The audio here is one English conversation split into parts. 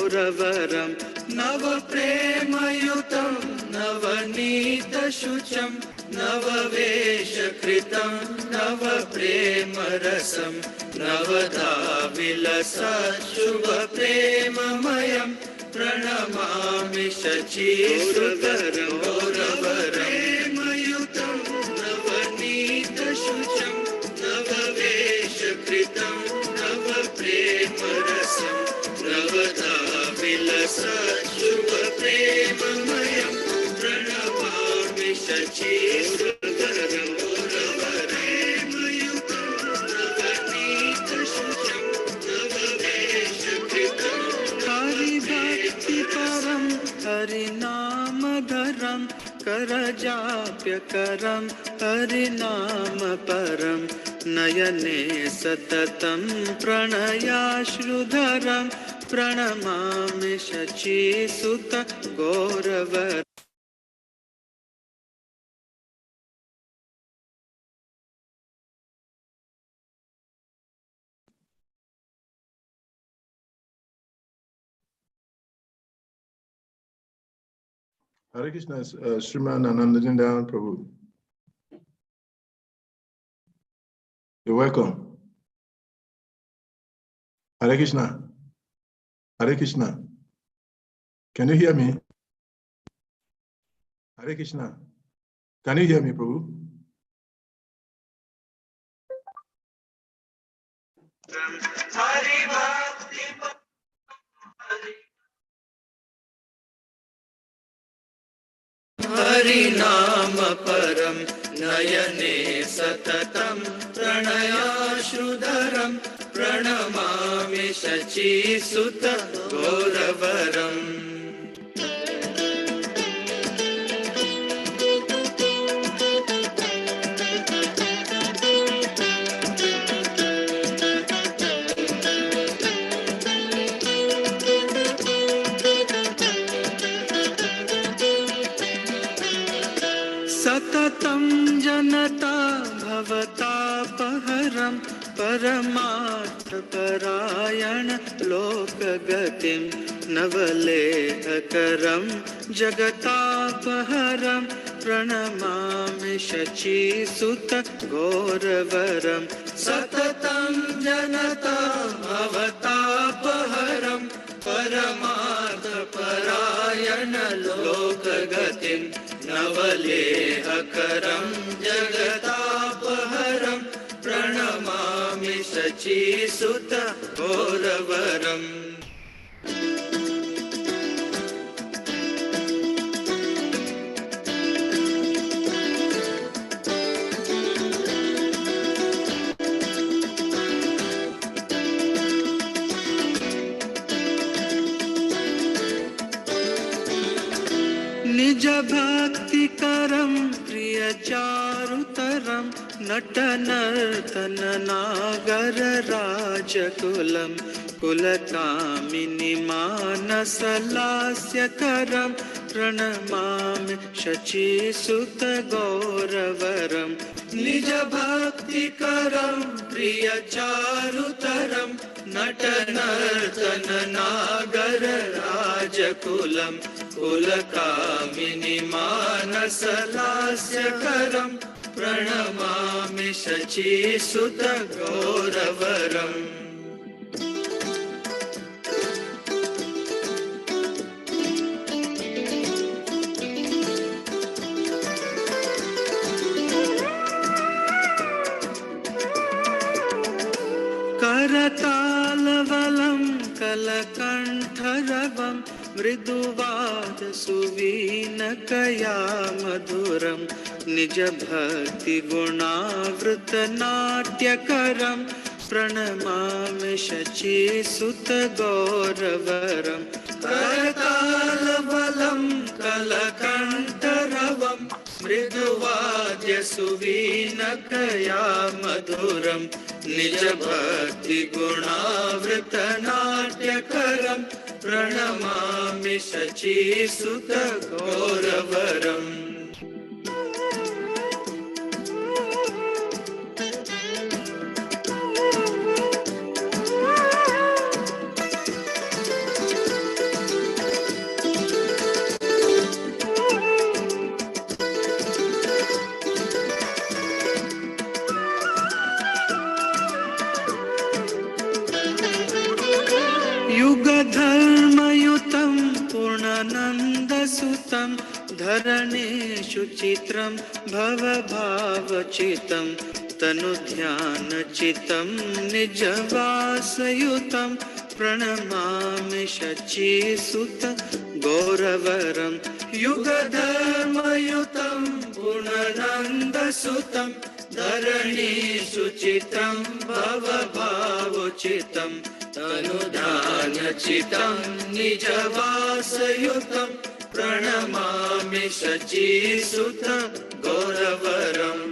गौरवरं नवप्रेमयुतं नवनीतशुचं नववेशकृतं नवप्रेमरसं नवधा विलसत्शुभप्रेममयं प्रणमामि शचीसुतं गौरवरं नवनीतशुचं नववेशकृतं नवप्रेमरसं नवधा विलसत्शुभप्रेममयं प्रणमामि शचीसुतं गौरवरं नवनीतशुचं नववेशकृतं हरिभक्तिपरं हरिनामधरं करजाप्यकरं हरिनामपरं नयने सततं प्रणयाश्रुधरं प्रणमामि शचीसुत गौरवर। Hare Krishna, Sriman Anandajandayan Prabhu. You're welcome. Hare Krishna. Hare Krishna. Can you hear me? Hare Krishna. Can you hear me, Prabhu? हरिनाम परम नयने सततं प्रणयाश्रुधरं प्रणमामि शचीसुत गौरवरम्। सततं जनता भवतापहरं परमार्थपरायण लोकगतिं नवलेहकरं जगतापहरं प्रणमामि शचीसुत गौरवरं। सततं जनता भवतापहरं परमार्थपरायण लोकगतिं नवलेहकरं जगतापहरं प्रणमामि शचीसुत गौरवरम्। निज भक्तिकरं प्रियचारुतरं नटनर्तन नागर राजकुलं कुलकामिनी मानसलास्यकरं प्रणमामि शचीसुत गौरवरं। निज भक्तिकरं प्रियचारुतरं नटनर्तन नागर राजकुलं कुलकामिनी मानसलास्यकरं प्रणमामि शचीसुत गौरवरम्। करतालवलं कलकण्ठरवं मृदुवाद सुवीनकया मधुरं निज भक्ति गुणावृत नाट्यकरं प्रणमामि शचीसुत गौरवरं। करतालवलं कलकण्ठरवं मृदुवाद्य सुवीनकया मधुरं निज भक्ति गुणावृत नाट्यकरं प्रणमामि शचीसुत गौरवरम्। युगधर्मयुतं पूर्णानन्दसुतं धरणेषु चित्रं भवभावचितं तनुध्यानचितं निजवासयुतं प्रणमामि शचीसुत गौरवरं युगधर्मयुतं पूर्णानन्दसुतं धरणीषु चित्रं भवभावचितं तनुधानचितं निजवासयुतं प्रणमामि शचीसुत गौरवरम्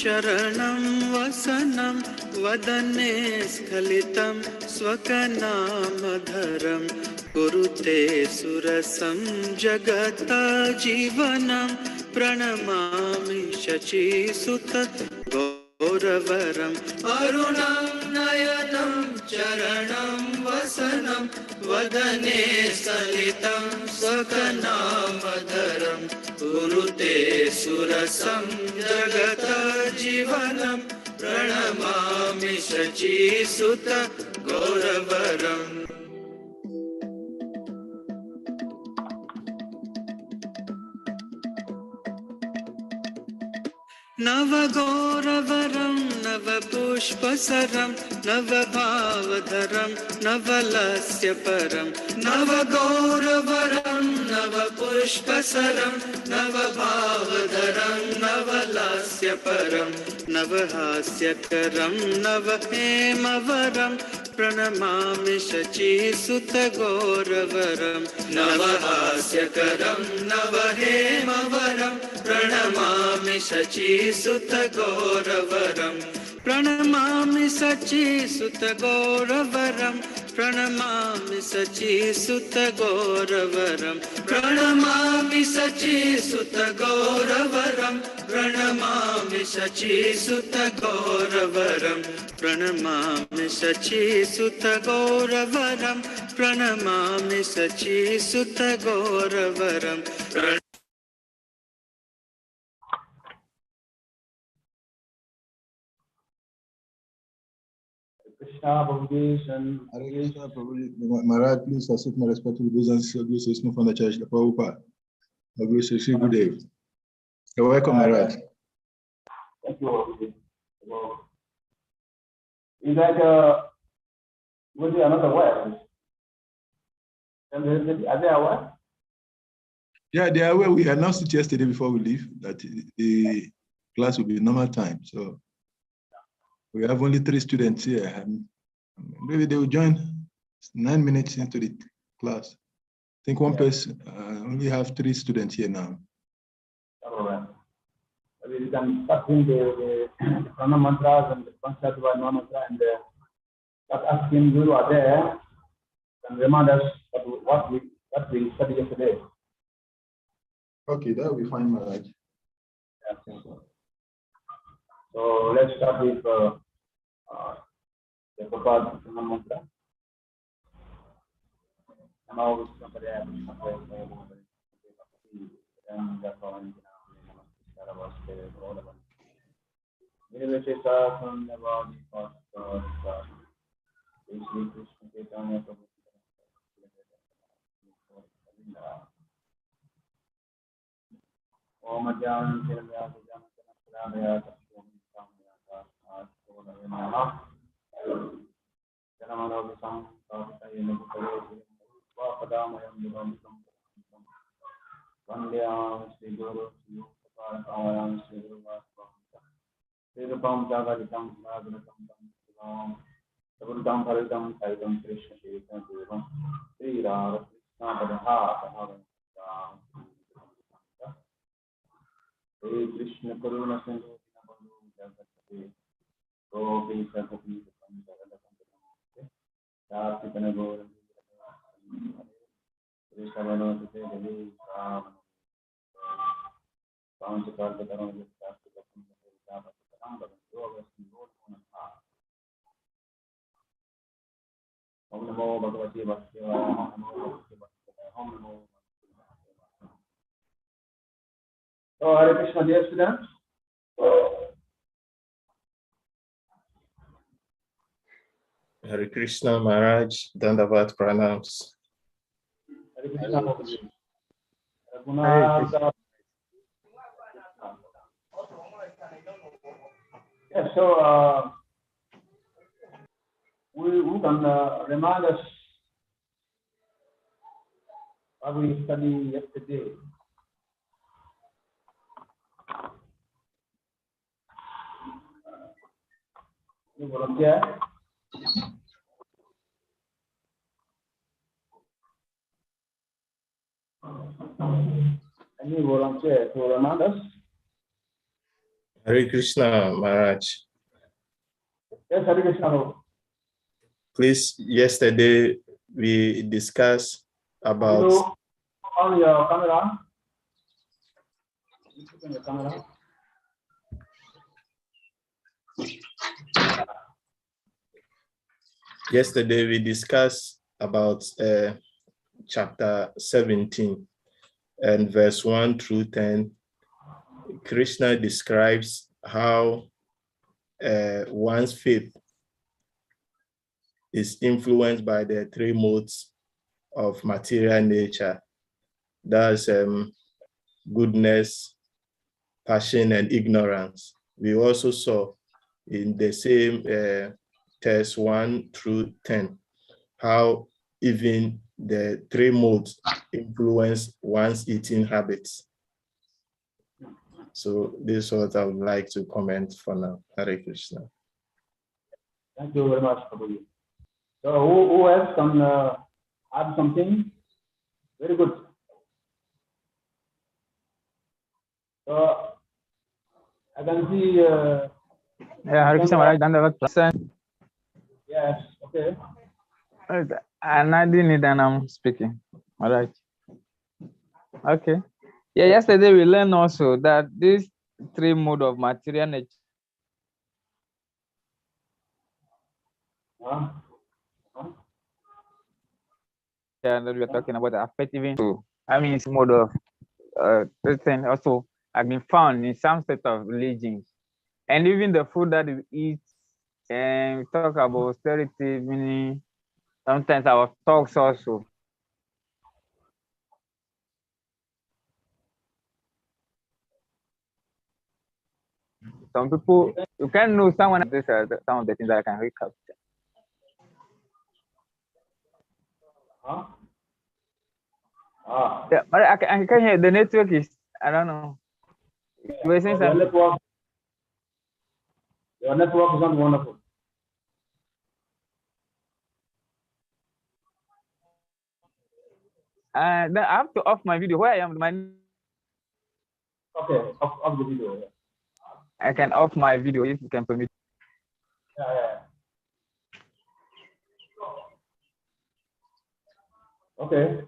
चरणं वसनं वदने स्खलितं स्वकनामधरं कुरुते सुरसं जगत्जीवनं प्रणमामि शचीसुत गौरवरम् अरुणं नयनं चरणं वसनं वदने स्खलितं स्वकनामधरं कुरुते सुरसं जगत्जीवनं प्रणमामि शचीसुत गौरवरम् नवगौरवरं नवपुष्पसरं नवभावधरं नवलस्य परं नवगौरवरं नवपुष्पसरं नवभावधरं नवलस्य परं नवहास्यकरं नवहेमवरं प्रणमामि शचीसुत गौरवरं नवहास्यकरं नवहेमवरं प्रणमामि शचीसुत गौरवरं प्रणमामि शचीसुत गौरवरं प्रणमामि शचीसुत गौरवरं प्रणमामि शचीसुत गौरवरं प्रणमामि शचीसुत गौरवरं प्रणमामि शचीसुत गौरवरं प्रणमामि शचीसुत गौरवरं Krishna Prabhuji, Hare Krishna Prabhuji. Maharaj, please accept my respectful obeisance. Your grace is from the church, the Prabhupada. Your grace is good day. You're welcome, Maharaj. Thank you, Prabhuji. Is that will be another way? And are they aware? Yeah, they are aware. We announced it yesterday before we leave that the class will be normal time. So we have only 3 students here, and maybe they will join 9 minutes into the class. I think one person only have 3 students here now. All right. We can start in the Prana mantras and the Panchatva mantra and start asking Guru are there and remind us what we studied yesterday. Okay, that will be fine, Maharaj. Yeah. So let's start with the Prabhupada Prana mantra. Now somebody else. Krishna Karuna Sindhu Jagati Gopi Sakati Kartikana Gora Krishavano Sute Devi Ram Panchakarta Karana Kartikana Namo Bhagavate Vasudevaya, Om Namo Bhagavate Vasudevaya, Om Namo Bhagavate Vasudevaya. So, Hare Krishna, dear students. Hare Krishna Maharaj, Dandavat Pranams. Hare Krishna. Raghunath. Yeah, so we can remind us what we studied yesterday. You volunteer? Any volunteer to remind us? Hare Krishna Maharaj. Yes, Hare Krishna. Please, yesterday we discussed about. You on your camera. You put on your camera. Yesterday we discussed about chapter 17 and verse 1 through 10. Krishna describes how one's faith is influenced by the three modes of material nature. That's goodness, passion, and ignorance. We also saw in the same text 1 through 10 how even the three modes influence one's eating habits. So this is what I would like to comment for now. Hare Krishna. Thank you very much, Prabhuji. So who else can add something? Very good. So I can see. Yeah, Hare Krishna Maharaj, Dandavat. Yes. Okay. And I didn't need, and I'm speaking. All right. Okay. Yeah, yesterday we learned also that these three modes of material nature. That we are talking about the affective. I mean, it's mode of this thing also have been found in some set of religions, and even the food that we eat. And we talk about austerity, meaning sometimes our talks also. Some people, you can know someone. These are some of the things that I can recap. Yeah, but I can hear the network is, I don't know. You were saying something? Your network is not wonderful. Then I have to off my video. Where I am, Okay, off the video. Yeah. I can off my video if you can permit. Yeah. Okay.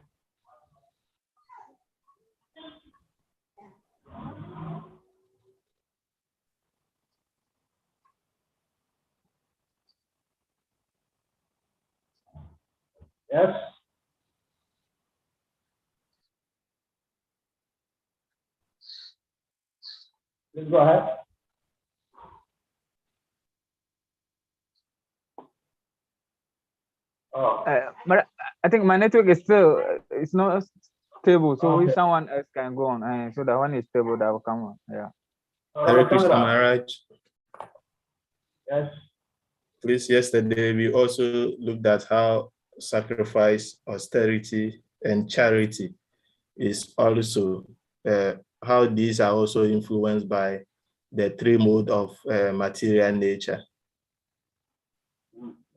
Yes. Please go ahead. But I think my network is still, it's not stable. So Okay. if someone else can go on, so that one is stable, that will come on. Yeah. Hare Krishna Maharaj. Yes. Please, yesterday we also looked at how sacrifice, austerity, and charity is also, how these are also influenced by the three modes of material nature.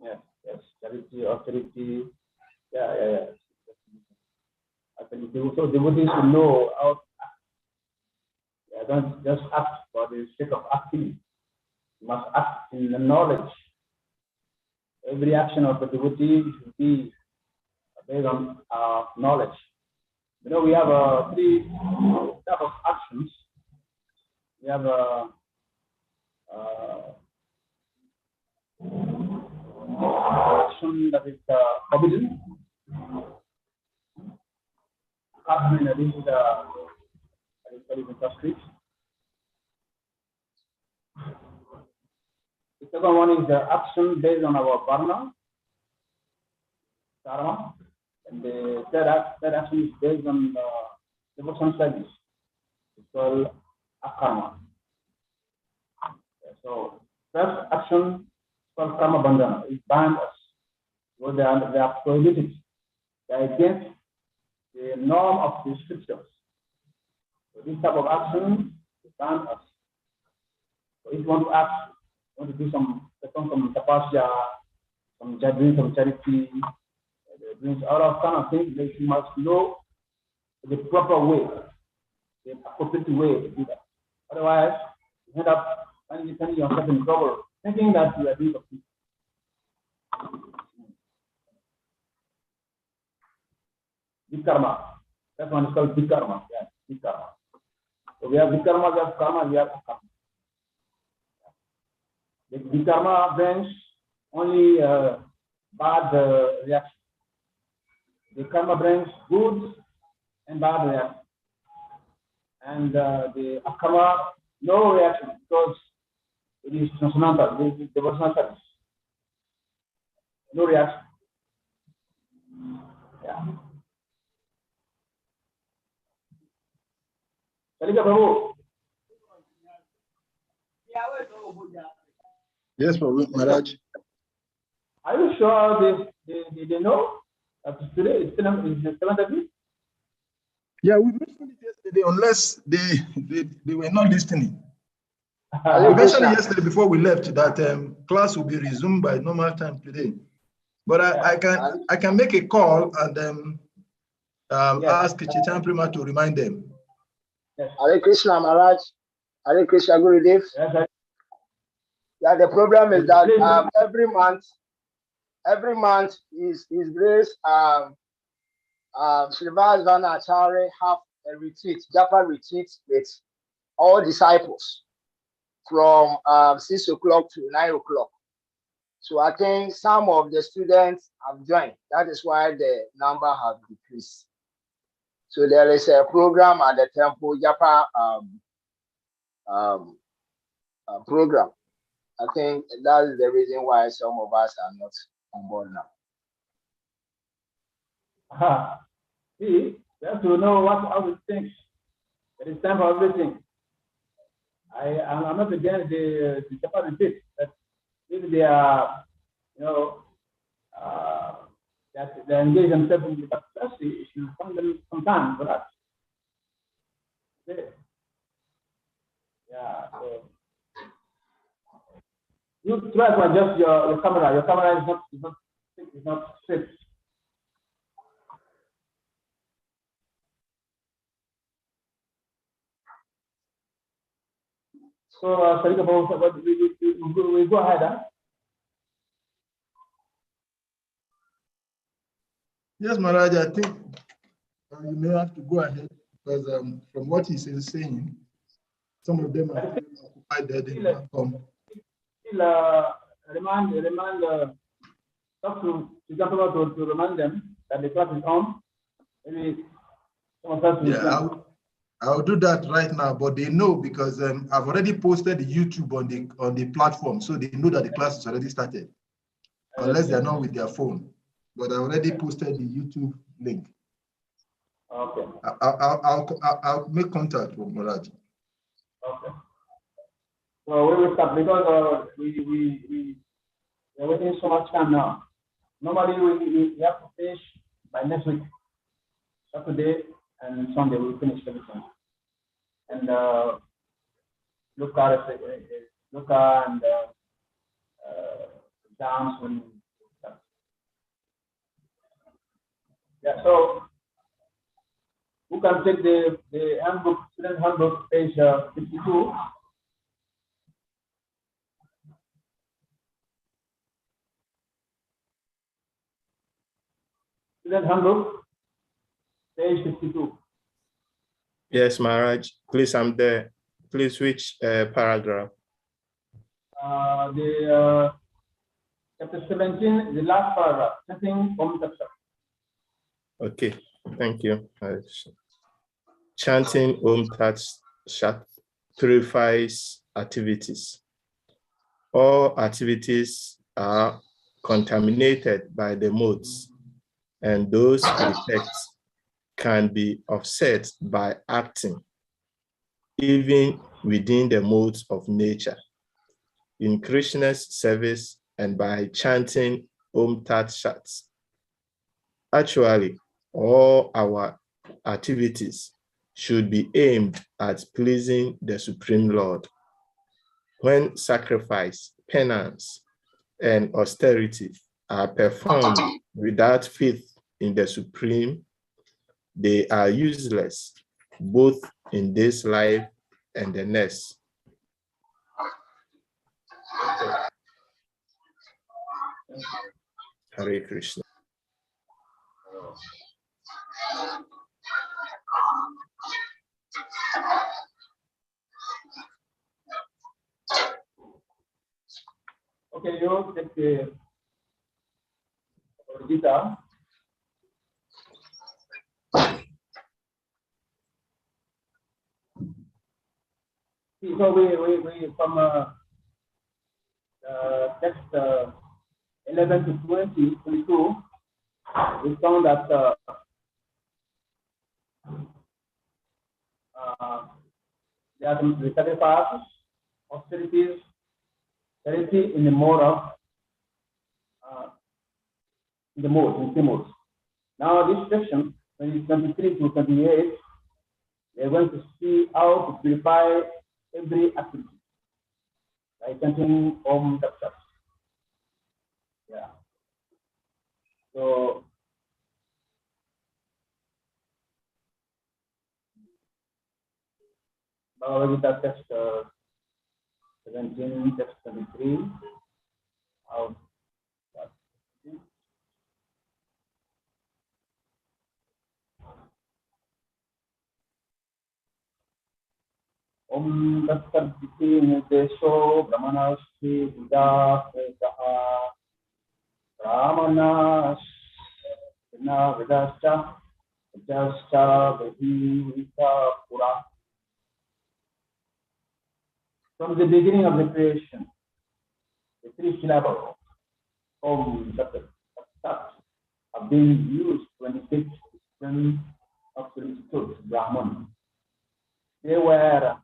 Yes. Charity, austerity. Yeah. So devotees should know how to act. Yeah, don't just act for the sake of acting. You must act in the knowledge. Every action of the devotee should be based on knowledge. You know, we have three types of actions. We have action action that is forbidden. This is Sastri. The second one is the action based on our karma, and the third action is based on devotion service. It's called akarma. So first action called karma bandhana. It binds us. So they are prohibited. They are against the norm of the scriptures. So this type of action binds us. So if you want to act, you want to do some tapasya, some charity, doing all of kind of things, that you must know the proper way, the appropriate way to do that. Otherwise, you end up finding yourself in trouble, thinking that you are doing something. Big karma. That one is called big karma. Yeah, big karma. So we have big karma, we have karma, we have akarma. The big karma brings only bad reaction. The karma brings good and bad reaction. And the akarma, no reaction, because it is transcendental, it is devotional service. No reaction. Yeah. Salika Prabhu. Yes, Maharaj. Are you sure they know that today is the 7th of May? Yeah, we mentioned it yesterday, unless they were not listening. We mentioned it yesterday before we left that class will be resumed by normal time today. But I can make a call and ask Chitan Prima to remind them. Yes. Hare Krishna Maharaj. Hare Krishna Gurudev. Yes, yeah, the problem is that every month is Grace Srivastava Acharya have a retreat, Japa retreat with all disciples from 6 o'clock to 9 o'clock. So I think some of the students have joined. That is why the number has decreased. So there is a program at the temple, Japa program. I think that is the reason why some of us are not on board now. See, you have to know how to think. It is time for everything. I'm not against the Japa retreat, but if they are, that they engage themselves in the Sastri, it should come them some time for that. Okay. Yeah. So you try to adjust your camera. Your camera is not straight. So, we go ahead. Huh? Yes, Maharaj, I think you may have to go ahead because from what he's saying, some of them are occupied there. They can't come. Remind talk to remind them that the class is on. Maybe some of us will. Yeah, I'll do that right now, but they know because I've already posted the YouTube on the platform, so they know that the class is already started, unless they're not with their phone. But I already posted the YouTube link. Okay. I'll make contact with Maharaj. Okay. So we will start because we are waiting so much time now. Normally we have to finish by next week. Saturday and Sunday we'll finish everything. And Luca and exams when. Yeah, so who can take the handbook, student handbook, page 52? Student handbook, page 52. Yes, Maharaj. Please, I'm there. Please, which paragraph? Chapter 17, the last paragraph, chanting Om Tat Sat. Okay, thank you. Chanting Om Tat Sat purifies activities. All activities are contaminated by the modes, and those effects can be offset by acting, even within the modes of nature, in Krishna's service and by chanting Om Tat Sat. Actually, all our activities should be aimed at pleasing the Supreme Lord. When sacrifice, penance, and austerity are performed without faith in the Supreme, they are useless, both in this life and the next. Hare Krishna. Okay, you take the Gita. So we from text 11 to 20, 22, we found that there are some sacrifices, austerities, charity in the mode of in the modes. Now this section, 23 to 28, we are going to see how to purify every activity by chanting Om Tat Sat. Yeah. So Bhagavad Gita text 17, text 23. How Om Tat Sat Iti Nidesho Brahmanasti Buddha Vedaha Brahmanas Vina Vedascha Vedascha Vedita Pura. From the beginning of the creation, the three syllables Om Tat Sat have been used 26 different absolute Brahman. They were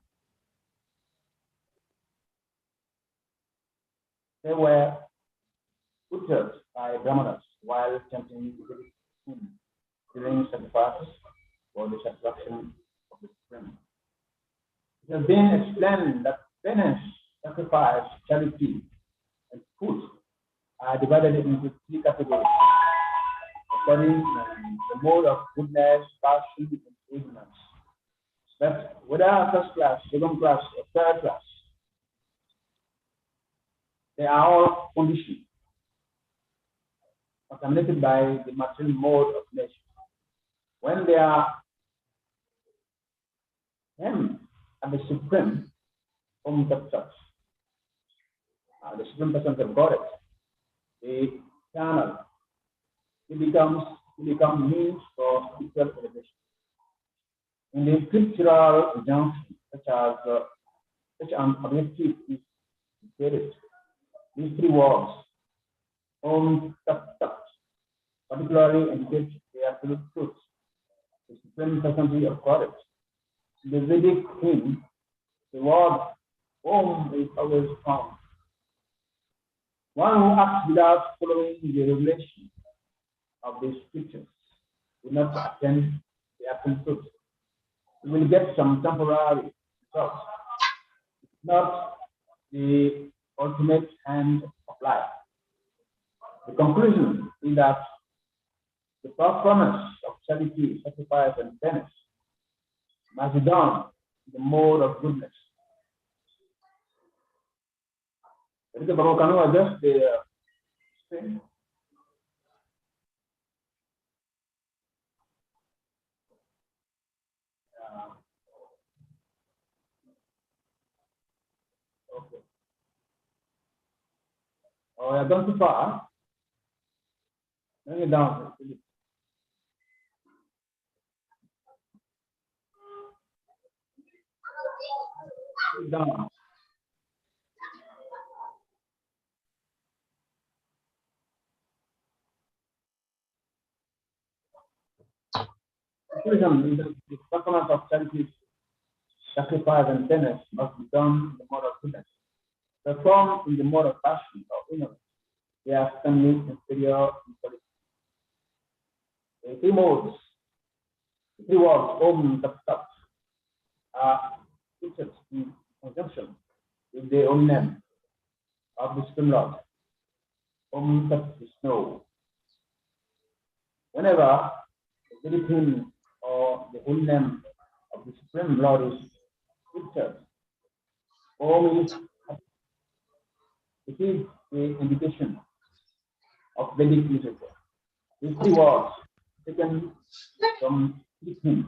uttered by Brahmanas while chanting during sacrifices for the satisfaction of the Supreme. It has been explained that penance, sacrifice, charity, and food are divided into three categories according to the mode of goodness, passion, and ignorance. But whether first class, second class, or third class, they are all conditioned, contaminated by the material mode of nature. When they are aimed at the Supreme, Om Tat Sat, the Supreme Person of God, the channel, it become means for spiritual elevation. In the scriptural injunction, such an objective is stated. These three words, Om Tat Sat, particularly indicate the absolute truth, the Supreme Personality of God. In the Vedic hymn, the word Om is always found. One who acts without following the revelation of the scriptures will not attain the absolute truth. He will get some temporary results, not the ultimate end of life. The conclusion is that the performance of charity, sacrifice, and penance must be done in the mode of goodness. Can you adjust the screen? Okay. Oh, I've gone too far. Bring it down. Put it down. Conclusion: the performance of charity, sacrifice, and penance must be done in the mode of goodness. Performed in the mode of passion or ignorance, they are standing inferior in quality. The three modes, the three words, Om Tat Sat, are fixed in conjunction with the own name of the Supreme Lord. Om Tat Vishnu. Whenever the very thing or the whole name of the Supreme Lord is fixed, Om is, it is the indication of Vedic literature. These three words taken from three things.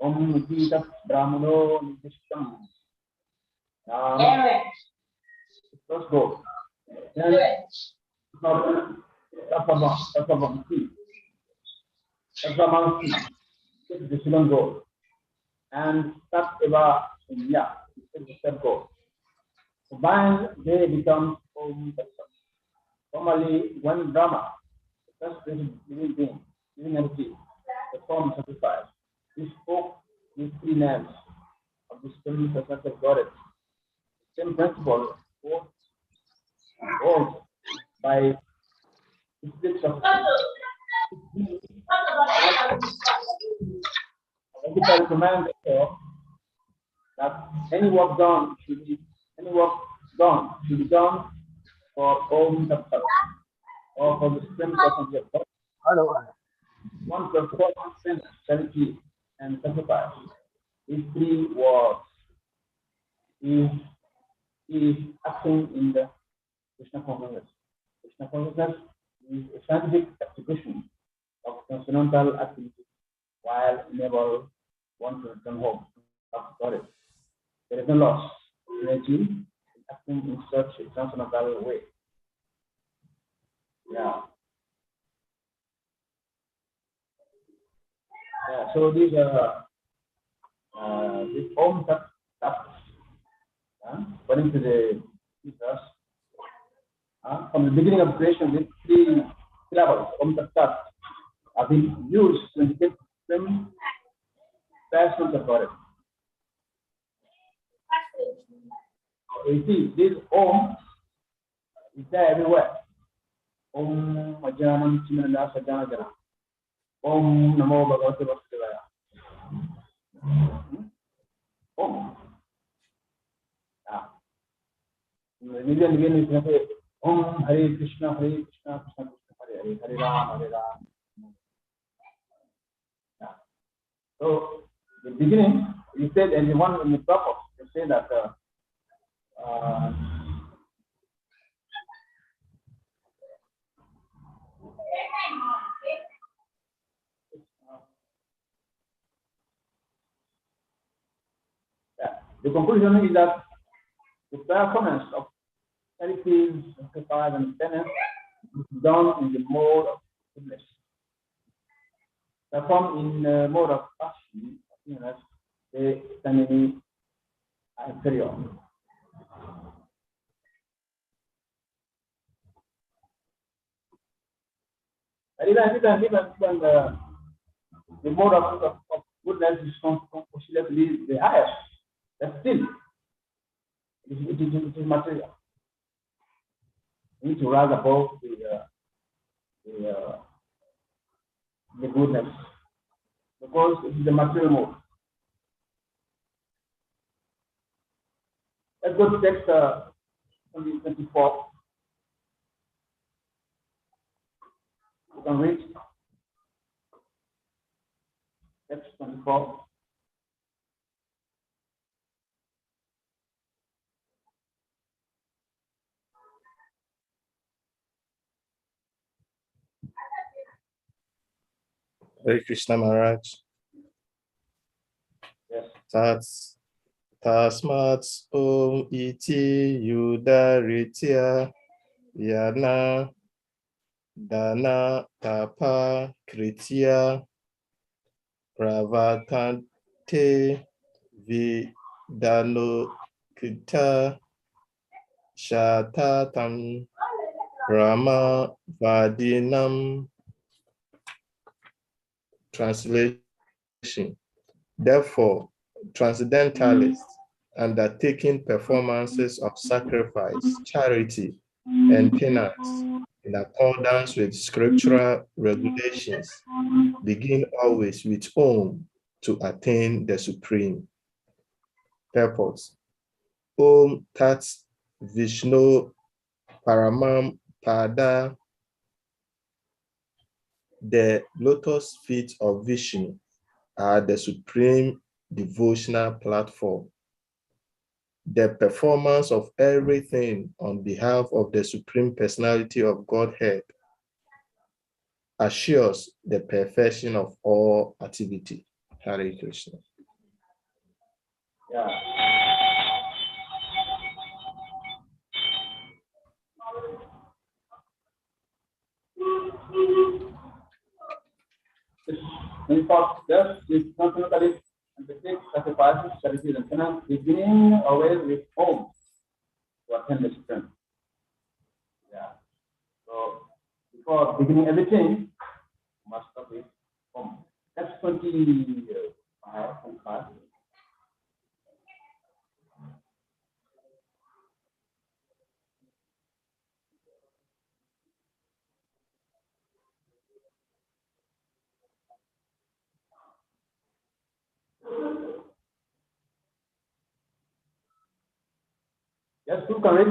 Om Iti Tat Brahmano Nidishtam. First go. Then Tapavanti. Tapavanti is the second goal. And Tateva Punya is the third goal. Combined, they become Om Tat Sat. Formally, one Brahma, the first living being, living entity, performed sacrifice. He spoke these three names of the Supreme Personality of Godhead. Same principle holds by districts of I command that any work done should be done for Om Tat Sat, or for the Supreme Personality of God. Hello. One performs charity and sacrifice. These three words is acting in the Krishna consciousness. Krishna consciousness is a scientific execution of transcendental activity while enable one to return home after storage. There is no loss of energy in acting in such a transcendental way. Yeah. So these this Om Tat Sat, according to the Jesus, from the beginning of creation, these three syllables, Om Tat Sat, have been used to indicate different persons of God. So you see, this Om is there everywhere. Om Ajanam Chimananda Sajana Jana. Om Namo Bhagavate Vasudevaya. Om. Again is going to say Om Hare Krishna, Hare Krishna, Krishna Krishna, Hare Hare, Hare Ram, Hare Ram. So the beginning, you said, and the one in the purpose, you say that the conclusion is that the performance of charities, sacrifice, and penance is done in the mode of goodness. Performed in the mode of passion, the enemy are inferior. Even the mode of goodness is considered the highest, but still it is material. We need to rise above the goodness, because it is the material mode. Let's go to text 24. You can read text 24. Hare Krishna Maharaj. Yes. Tasmat Om Iti Yudaritya Yana, Dana, Tapa, Kritia, Pravatante, Vidano, Kita, Shatatam, Rama, Vadinam. Translation. Therefore, transcendentalists undertaking performances of sacrifice, charity, and penance in accordance with scriptural regulations begin always with Om to attain the supreme. Purpose. Om Tat Vishnu Paramam Pada. The lotus feet of Vishnu are the supreme devotional platform. The performance of everything on behalf of the Supreme Personality of Godhead assures the perfection of all activity. Hare Krishna. Yeah. In fact, just this constantly undertake sacrifices, charities, and penance, beginning always with home to attend the strength. Yeah. So before beginning everything, must start with home. That's 25. Yes, to correct.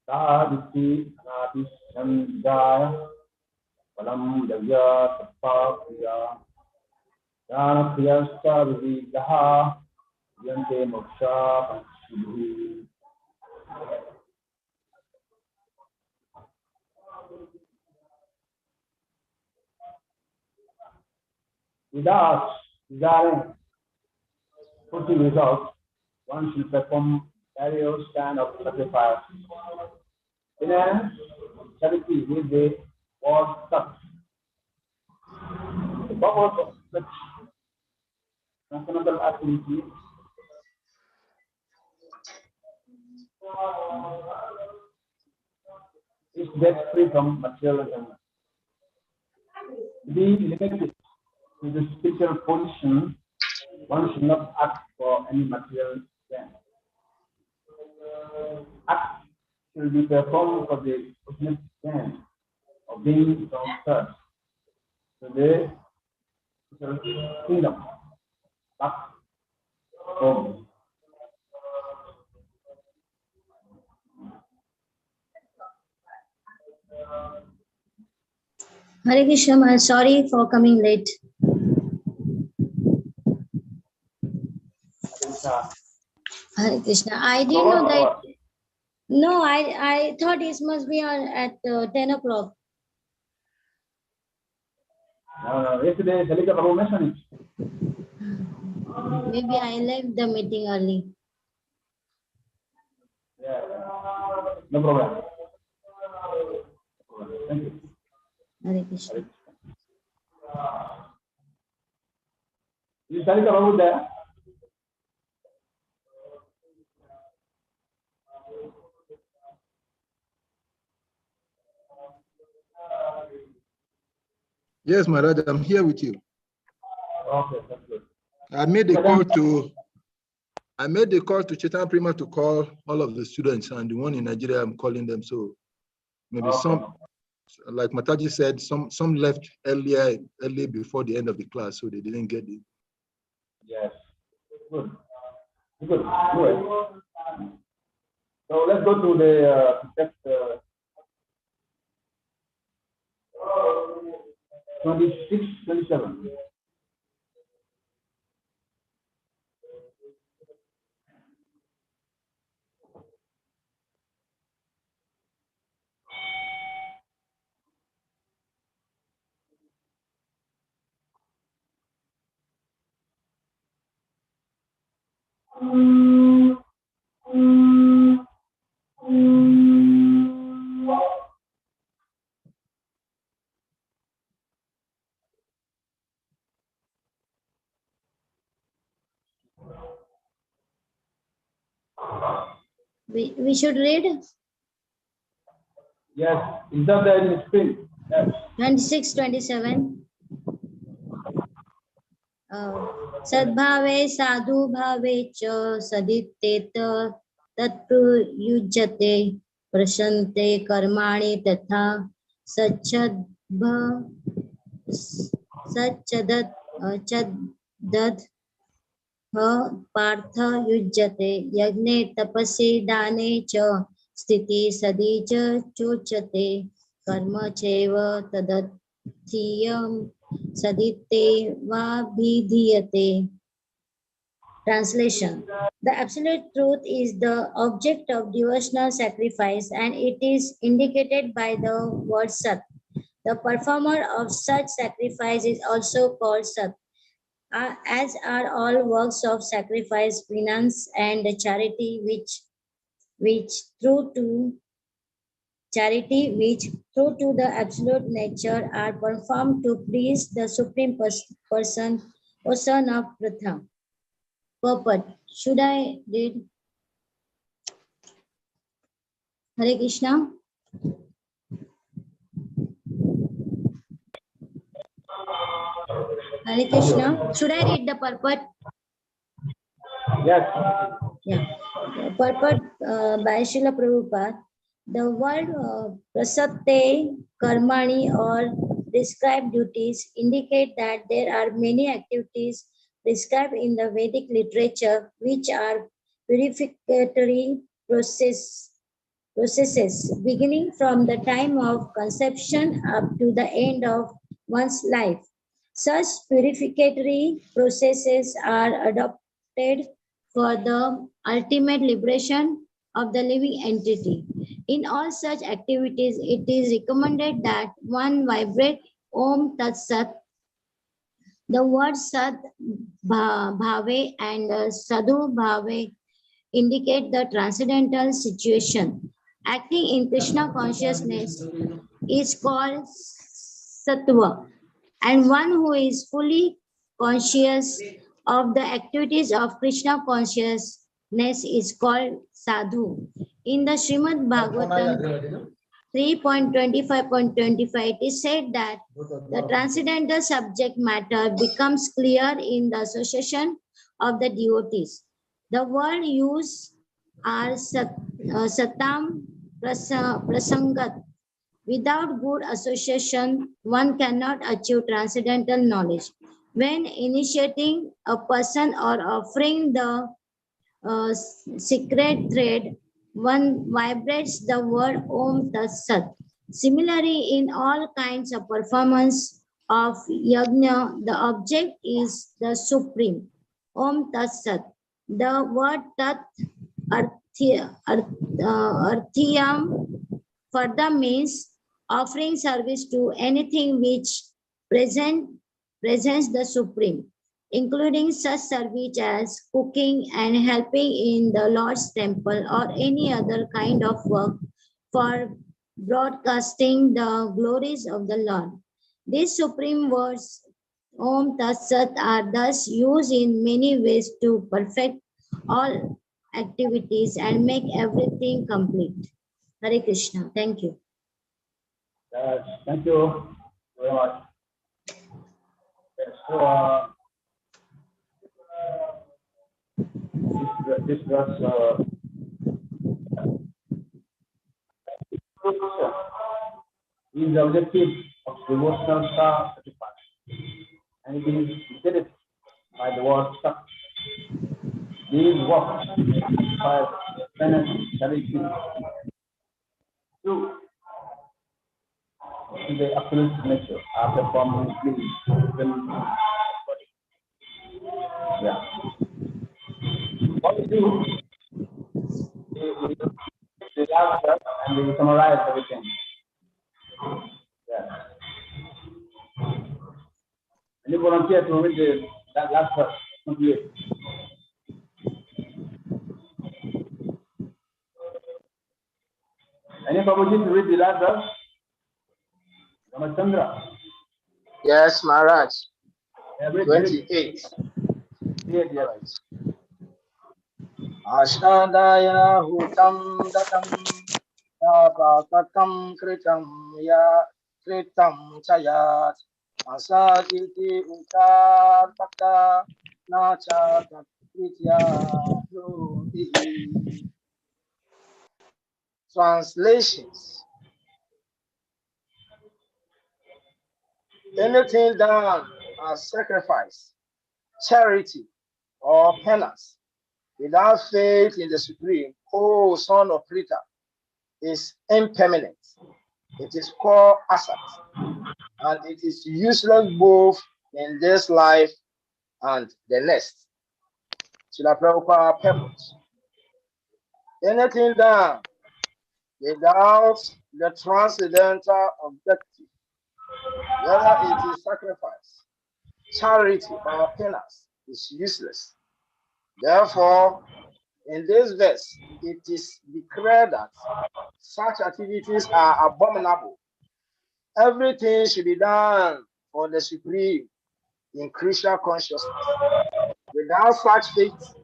Saditi Anati Sandaya Palam Yagya Tapa Priya Jana Priyasta Vividaha Yante Moksha Panchidhi. Without desiring fruitful results, one should perform various kind of sacrifice. Finance, charity with the word such. The purpose of such transcendental activity is get free from material enjoyment. Be limited to the spiritual position, one should not ask for any material gain. Act should be performed for the ultimate gain of being transferred to the kingdom, back home. Hare Krishna, I'm sorry for coming late. Hare Krishna. I didn't know that. No, I thought it must be on at 10 o'clock. No, yesterday Salika Prabhu mentioned it. Maybe I left the meeting early. Yeah, no problem. Thank you. Hare Krishna. Is Salika Prabhu there? Yes, Maharaj, I'm here with you. Okay, that's good. I made the call to Chetan Prima to call all of the students, and the one in Nigeria, I'm calling them. So maybe some, like Mataji said, some left early before the end of the class, so they didn't get it. Yes. Good. Good. So let's go to the text 26, 27. We should read? Yes, is that there in the screen? Yes. 26, 27. Sadbhave sadhu bhave cha saditet tatprayujyate prashante karmani tatha sachadat chadat partha yujyate yagne tapase dane cha sthiti sadi cha chochate karma cheva tadathiyam sadite vabhidhiyate. Translation: the absolute truth is the object of devotional sacrifice, and it is indicated by the word sat. The performer of such sacrifice is also called sat, as are all works of sacrifice, penance, and charity, which through to the absolute nature are performed to please the supreme person of Pratham. Purport. Should I read? Hare Krishna. Hare Krishna. Should I read the purport? Yes. Yeah. Purport by Srila Prabhupada. The word prasate, karmani, or prescribed duties indicate that there are many activities prescribed in the Vedic literature which are purificatory processes beginning from the time of conception up to the end of one's life. Such purificatory processes are adopted for the ultimate liberation of the living entity. In all such activities, it is recommended that one vibrate Om Tat Sat. The words Sat Bhave and Sadhu Bhave indicate the transcendental situation. Acting in Krishna consciousness is called Sattva, and one who is fully conscious of the activities of Krishna consciousness is called Sadhu. In the Srimad Bhagavatam 3.25.25, it is said that the transcendental subject matter becomes clear in the association of the devotees. The word used are satam prasangat. Without good association, one cannot achieve transcendental knowledge. When initiating a person or offering the secret thread, one vibrates the word Om Tat Sat. Similarly, in all kinds of performance of yajna, the object is the supreme, Om Tat Sat. The word Tat Arthiyam further means offering service to anything which presents the supreme, including such service as cooking and helping in the Lord's temple or any other kind of work for broadcasting the glories of the Lord. These supreme words, Om Tat Sat, are thus used in many ways to perfect all activities and make everything complete. Hare Krishna. Thank you. Yes, thank you very much. Yes, so this was is the objective of devotional sacrifice, and it is stated by the word "sak." These works by penance, charity, to the absolute nature are performed within body. Yeah. What we do, we last up and we summarize everything. Yeah. Any volunteer to read that last verse? Prabhuji to read the last verse? Ramachandra. Yes, Maharaj. 28. Ashadaya hutam datam tapatakam kritam ya kritam chayat asagiti utataka nacha takritya yodihi. Translations. Anything done as sacrifice, charity, or penance without faith in the Supreme, O son of Rita, is impermanent. It is called asat, and it is useless both in this life and the next. Srila Prabhupada purpose. Anything done without the transcendental objective, whether it is sacrifice, charity, or penance, is useless. Therefore, in this verse, it is declared that such activities are abominable. Everything should be done for the Supreme in Krishna consciousness. Without such faith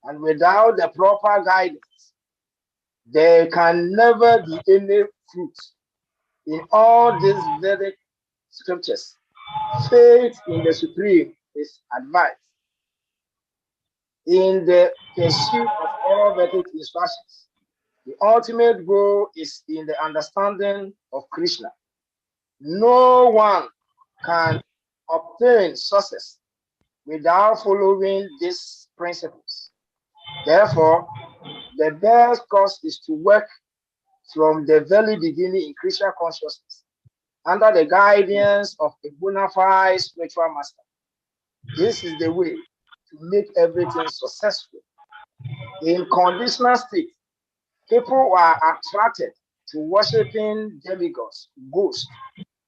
and without the proper guidance, there can never be any fruit. In all these Vedic scriptures, faith in the Supreme is advised. In the pursuit of all Vedic instructions, the ultimate goal is in the understanding of Krishna. No one can obtain success without following these principles. Therefore, the best course is to work from the very beginning in Krishna consciousness under the guidance of a bona fide spiritual master. This is the way to make everything successful. In conditional state, people are attracted to worshiping demigods, ghosts,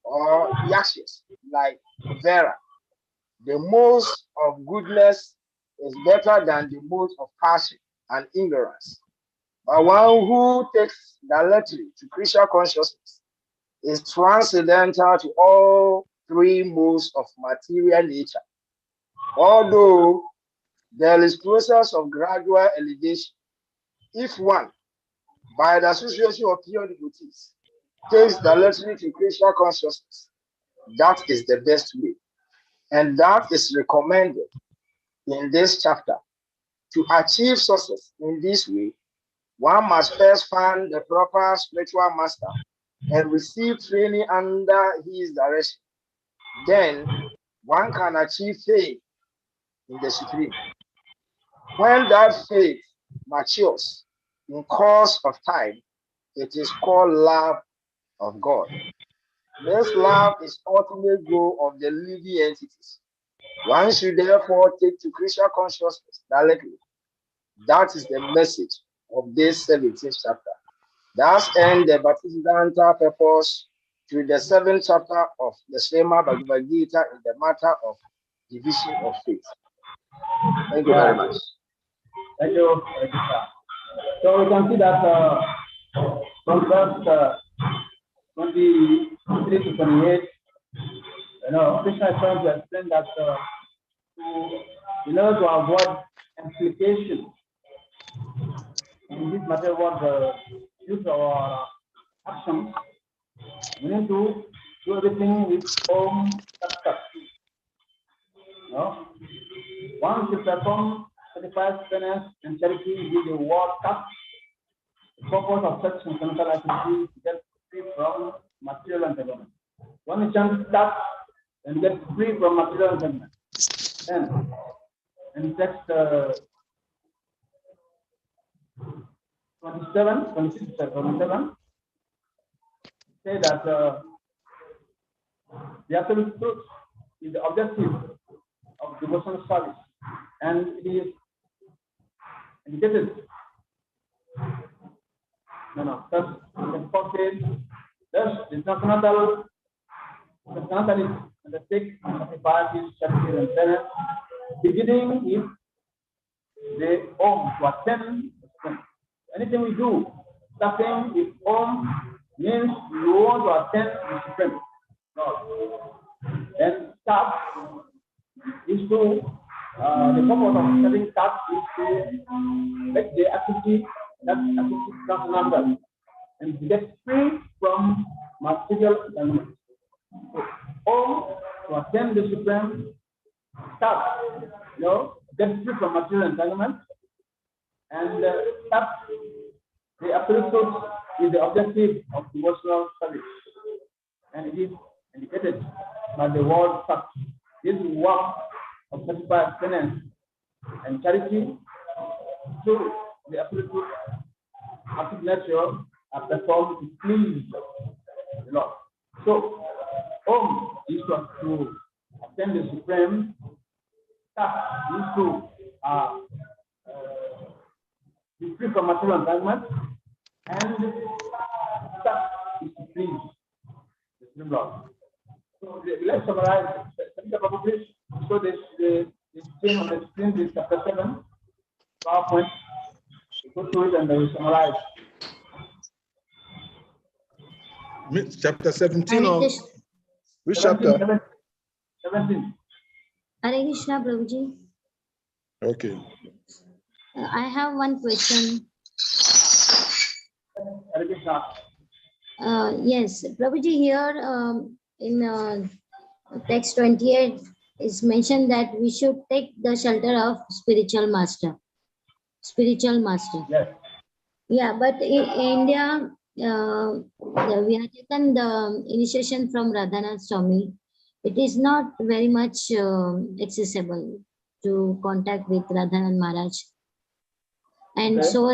or yakshas like Vera. The most of goodness is better than the most of passion and ignorance. But one who takes directly to Krishna consciousness is transcendental to all three modes of material nature. Although there is process of gradual elevation, if one, by the association of pure devotees, takes directly to Krishna consciousness, that is the best way. And that is recommended in this chapter. To achieve success in this way, one must first find the proper spiritual master and receive training under his direction. Then one can achieve faith in the Supreme. When that faith matures in course of time, it is called love of God. This love is ultimate goal of the living entities. One should therefore take to Krishna consciousness directly. That is the message of this 17th chapter. Thus ends the Bhaktisiddhanta purpose to the 7th chapter of the Srimad Bhagavad Gita in the matter of division of faith. Thank you very much. Thank you. So we can see that from verse 23 to 28, Krishna is trying to explain that in order to avoid implication in this matter, what the use of our actions, we need to do everything with Om Tat Sat. One should perform sacrifice, penance, and charity with the word Tat. The purpose of such fundamental activity is to get free from material entanglement. One chant Tat and get free from material entanglement. Then, in text 26, say that the absolute truth is the objective of devotional service, and it is indicated. First, thus, the transcendental undertake sacrifices, charity, and penance, beginning with the Om to attain the strength. Anything we do starting with Om means you want to attend the Supreme Lord. Then start is to, the purpose of studying start is to make the activity, that activity transcendental and get free from material entanglement. So, Om to attend the Supreme, start, get free from material entanglement, and start the absolute truth is the objective of devotional service, and it is indicated by the word fact. This work of satisfied penance and charity through the absolute truth, active nature are performed to please the Lord. So, Om is to attend the Supreme. That is to be free from material entanglement, and that is to please the Supreme Lord. So let's summarize. Please. So the screen on the screen is chapter 7, PowerPoint. We go through it and then we summarize. Chapter 17 or which 17, chapter? 17. Hare Krishna, Prabhuji. Okay. I have one question. Hare Krishna. Yes, Prabhuji, here in text 28 is mentioned that we should take the shelter of spiritual master. Yes. Yeah, but in India, we have taken the initiation from Radhanath Swami. It is not very much accessible to contact with Radhanath Maharaj. And Okay. so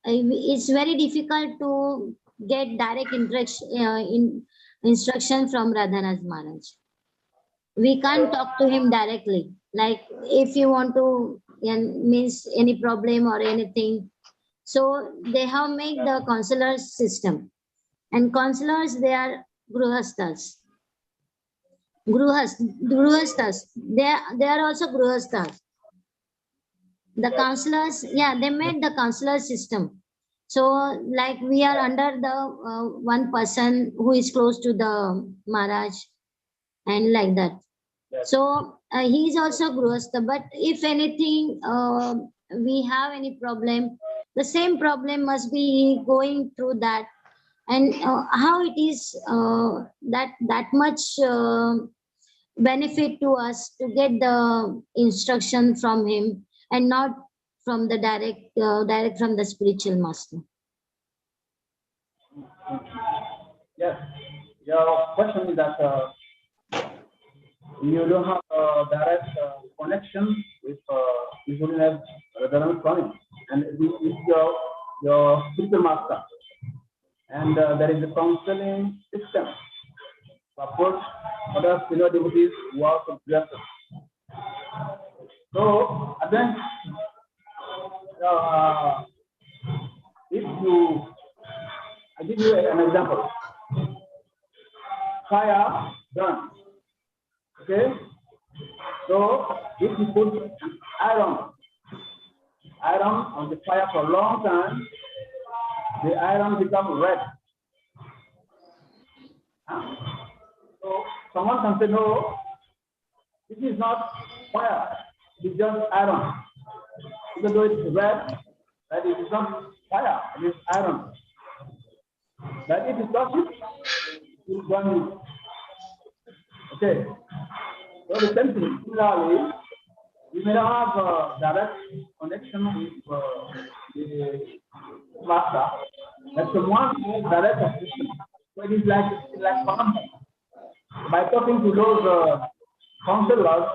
it's very difficult to get direct instruction from Radhanath Maharaj. We can't talk to him directly. Like if you want to means any problem or anything. So they have made the counselors system. And counselors, they are gruhastas. Gruhastas. They are also gruhastas. The counselors, yeah, they made the counselor system. So like we are under the one person who is close to the Maharaj and like that. So he is also Gruhastha, but if anything, we have any problem, the same problem must be going through that. And how it is that much benefit to us to get the instruction from him and not from the direct from the spiritual master. Yes. Your question is that you don't have a direct connection with His Holiness Radhanath Swami, and this is your spiritual master. And there is a counseling system to approach other senior devotees who are suggested. So, then, I give you an example. Fire burns. Okay, so if you put iron on the fire for a long time, the iron becomes red. So someone can say, no, this is not fire, it's just iron. Even though it's red, that it is not fire, it is iron. But if you touch it, it will burn you. Okay. So the same thing, similarly, we may not have a direct connection with the master, but someone who is direct assistant. So it is like by talking to those counselors,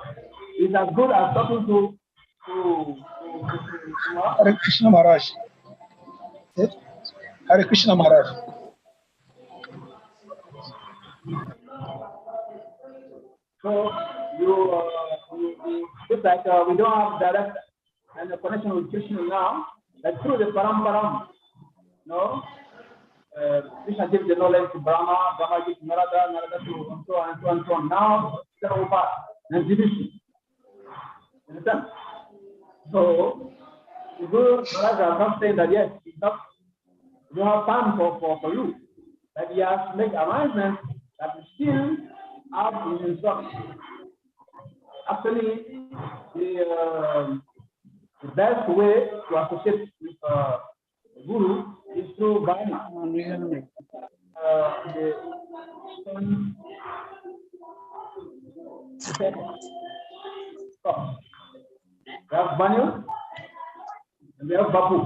is as good as talking to Hare Krishna Maharaj. Yes? Hare Krishna Maharaj. So just like we don't have direct and a connection with Krishna now, like through the paramparam, Krishna gives the knowledge to Brahma, Brahma gives Narada, Narada to and so on and so on and so on. Now it's an over and division. Understand? So the Guru Maharaj are not saying that yes, it's not we don't have time for you. But he has to make arrangements that we still have his instruction. Actually, the best way to associate with Guru is through Bani. We have Bani and we have Bapu.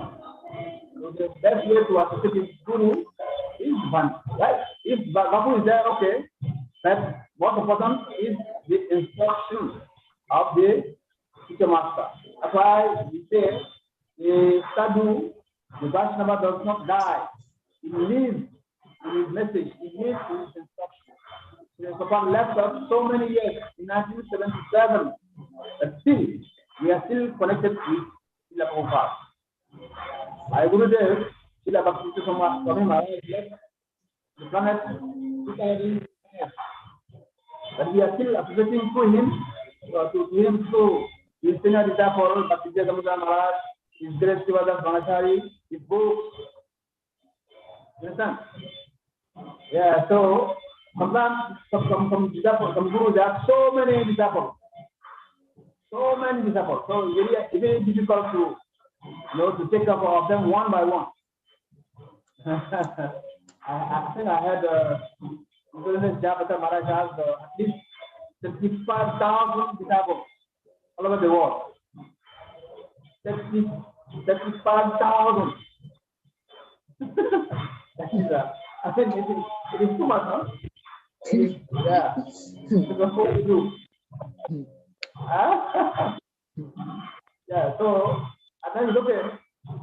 So the best way to associate with Guru is Bani, right? If Bapu is there, okay. But what's important is the instruction of the teacher master. That's why we say the sadhu, the Vaishnava does not die. He lives in his message, he lives in his instruction. The Papa left us so many years in 1977, but still we are still connected with Srila Prabhupada. I Gurudev, Srila Bhakti Swami Maharaj left the planet 2000 years. But we are still associating to him, through his senior disciple, Bhakti Maharaj, his great Sivadas Bhanachari, his books. You understand? Yeah, so sometimes some disciples, some gurus, there are so many disciples. So it's very difficult to take up of them one by one. I think I had Jabata Maharaj has at least 65,000 disciples all over the world. 65,000. I think it is too much, huh? Yeah. It's a whole group. Yeah, so I think okay.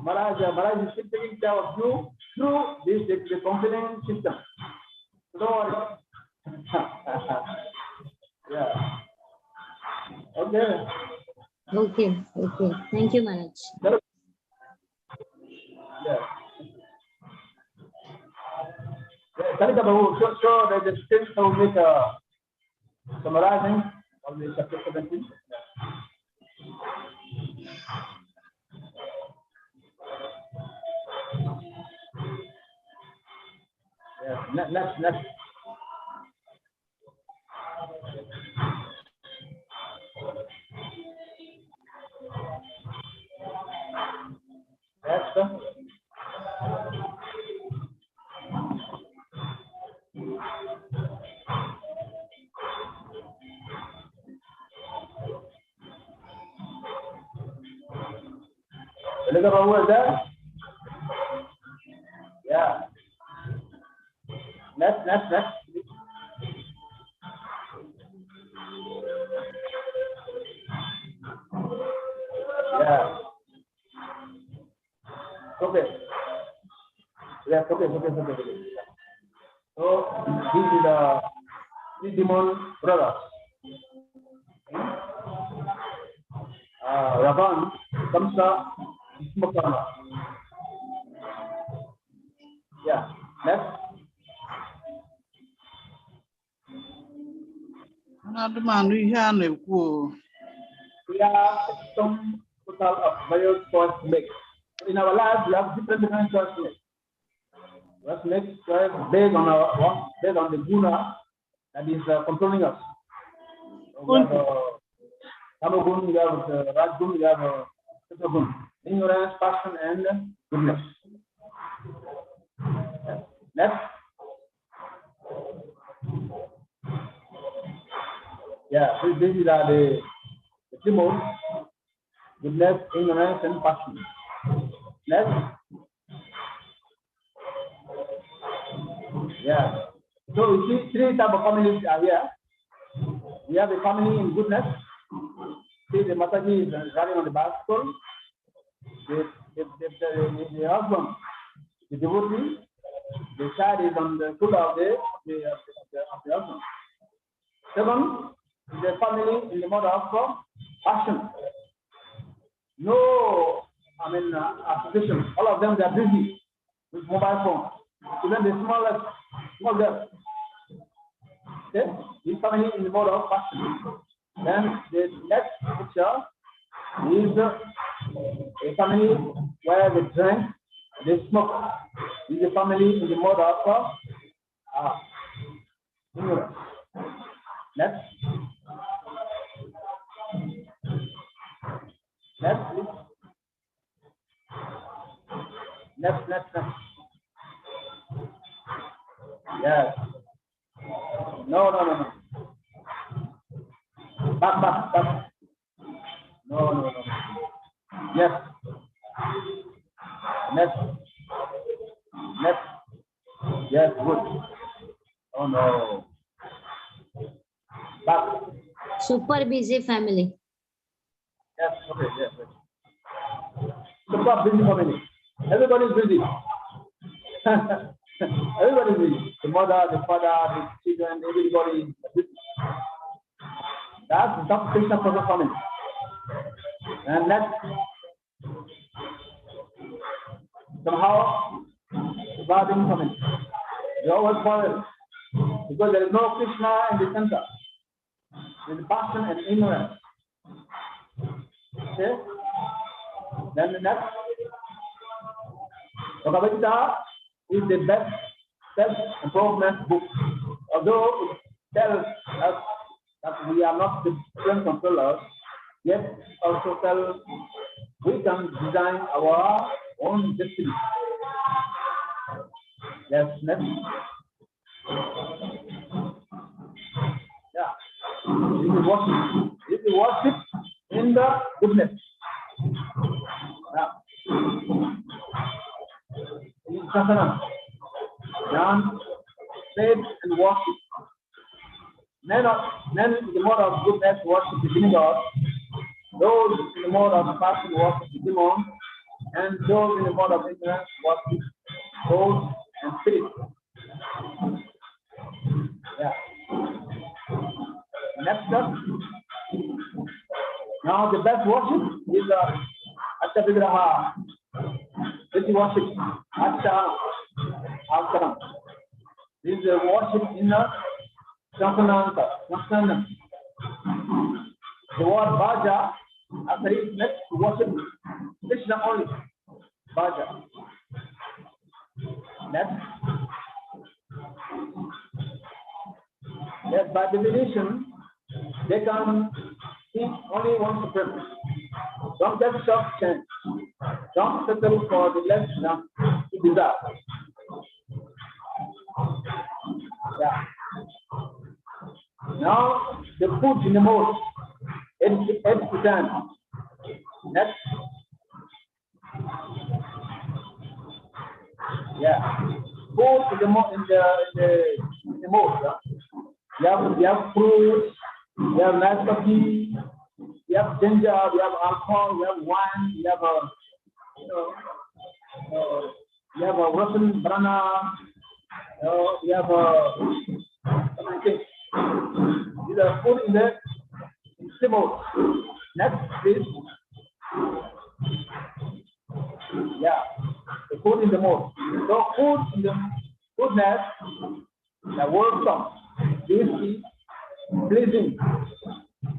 Maharaj is still taking care of you through the counseling system. So, yeah. Okay. Okay. Thank you, Maharaj. Yeah. Kalika Babu, so the students will make a summarizing of the chapter 17. Yeah, next. Next. Kalika Babu is there? Yeah. Next. Yeah. Okay. Yes, okay. So this is the three demon brothers. Ravan, Kamsa, Ismakarma. Yeah. Next. We have some total of various choice mix. In our lives, we have different choice mix. Choice mix based on the guna that is controlling us. So we have Tamagun, we have Rajgun, we have Sattvagun. Ignorance, passion, and goodness. Next. Yeah, these are the three modes: goodness, ignorance, and passion. Next. Yeah. So you see, three types of families are here. We have a family in goodness. See, the Mataji is running on the bicycle. The husband, the devotee, the child is on the shoulder of the husband. Second, the family in the mode of passion. No, association. All of them, they are busy with mobile phone. Even the small girl. Okay? This family in the mode of passion. Then the next picture is a family where they drink, they smoke. is the family in the mode of ignorance. Next. Next, please. Next. Yes. No. Back. No. Yes. Next. Yes, good. Oh no. Back. Super busy family. Yes, okay, yes. Super busy family. Everybody is busy. Everybody is busy. The mother, the father, the children, everybody is busy. That's the subscription for the family. And next, somehow, surviving family. They always quarrel because there is no Krishna in the center. There is passion and ignorance. Okay? Then the next, Bhagavad Gita is the best self-improvement book. Although it tells us that we are not the supreme controllers, yet also tells we can design our own destiny. Yes, next. Yeah. This is worship in the goodness. Yeah. In Sastri, Jnana, faith and worship. Men in the mode of goodness worship the demigod. Those in the mode of passion worship the demon, and those in the mode of ignorance worship souls and spirit. Yeah. Next up. Now the best worship is Atta Vigraha. This is worship. Atta Asaram. This is worship in the Sansananta. The word Bhaja, after it next to worship Krishna only. Bhaja. Next. Yes, by definition, they can seek only one supreme. Don't get shocked change. Don't settle for the less than you desire. Yeah. Now the food in the mode 8%. Next. Yeah. Food in the mode. You have fruits, you have nice coffee, you have ginger, you have alcohol, you have wine, you have a Russian banana, you have everything. These are food in the mode. Next, please. Yeah, the food in the mode. So food in the goodness, the word comes. Tasty, pleasing,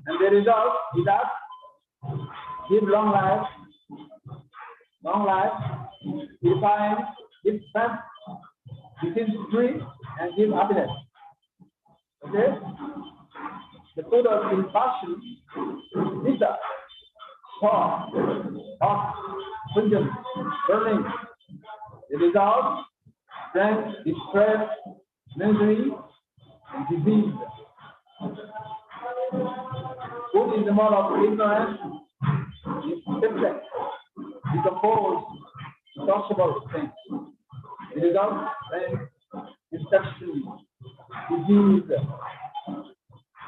and the result is that give long life, define, give strength, give strength, and give happiness. Okay? The food of compassion is that hot, pungent, burning. The result, strength, distress, misery, and disease. Food is the mode of ignorance, is simplex, decomposed, insoluble things. The result then destruction, disease,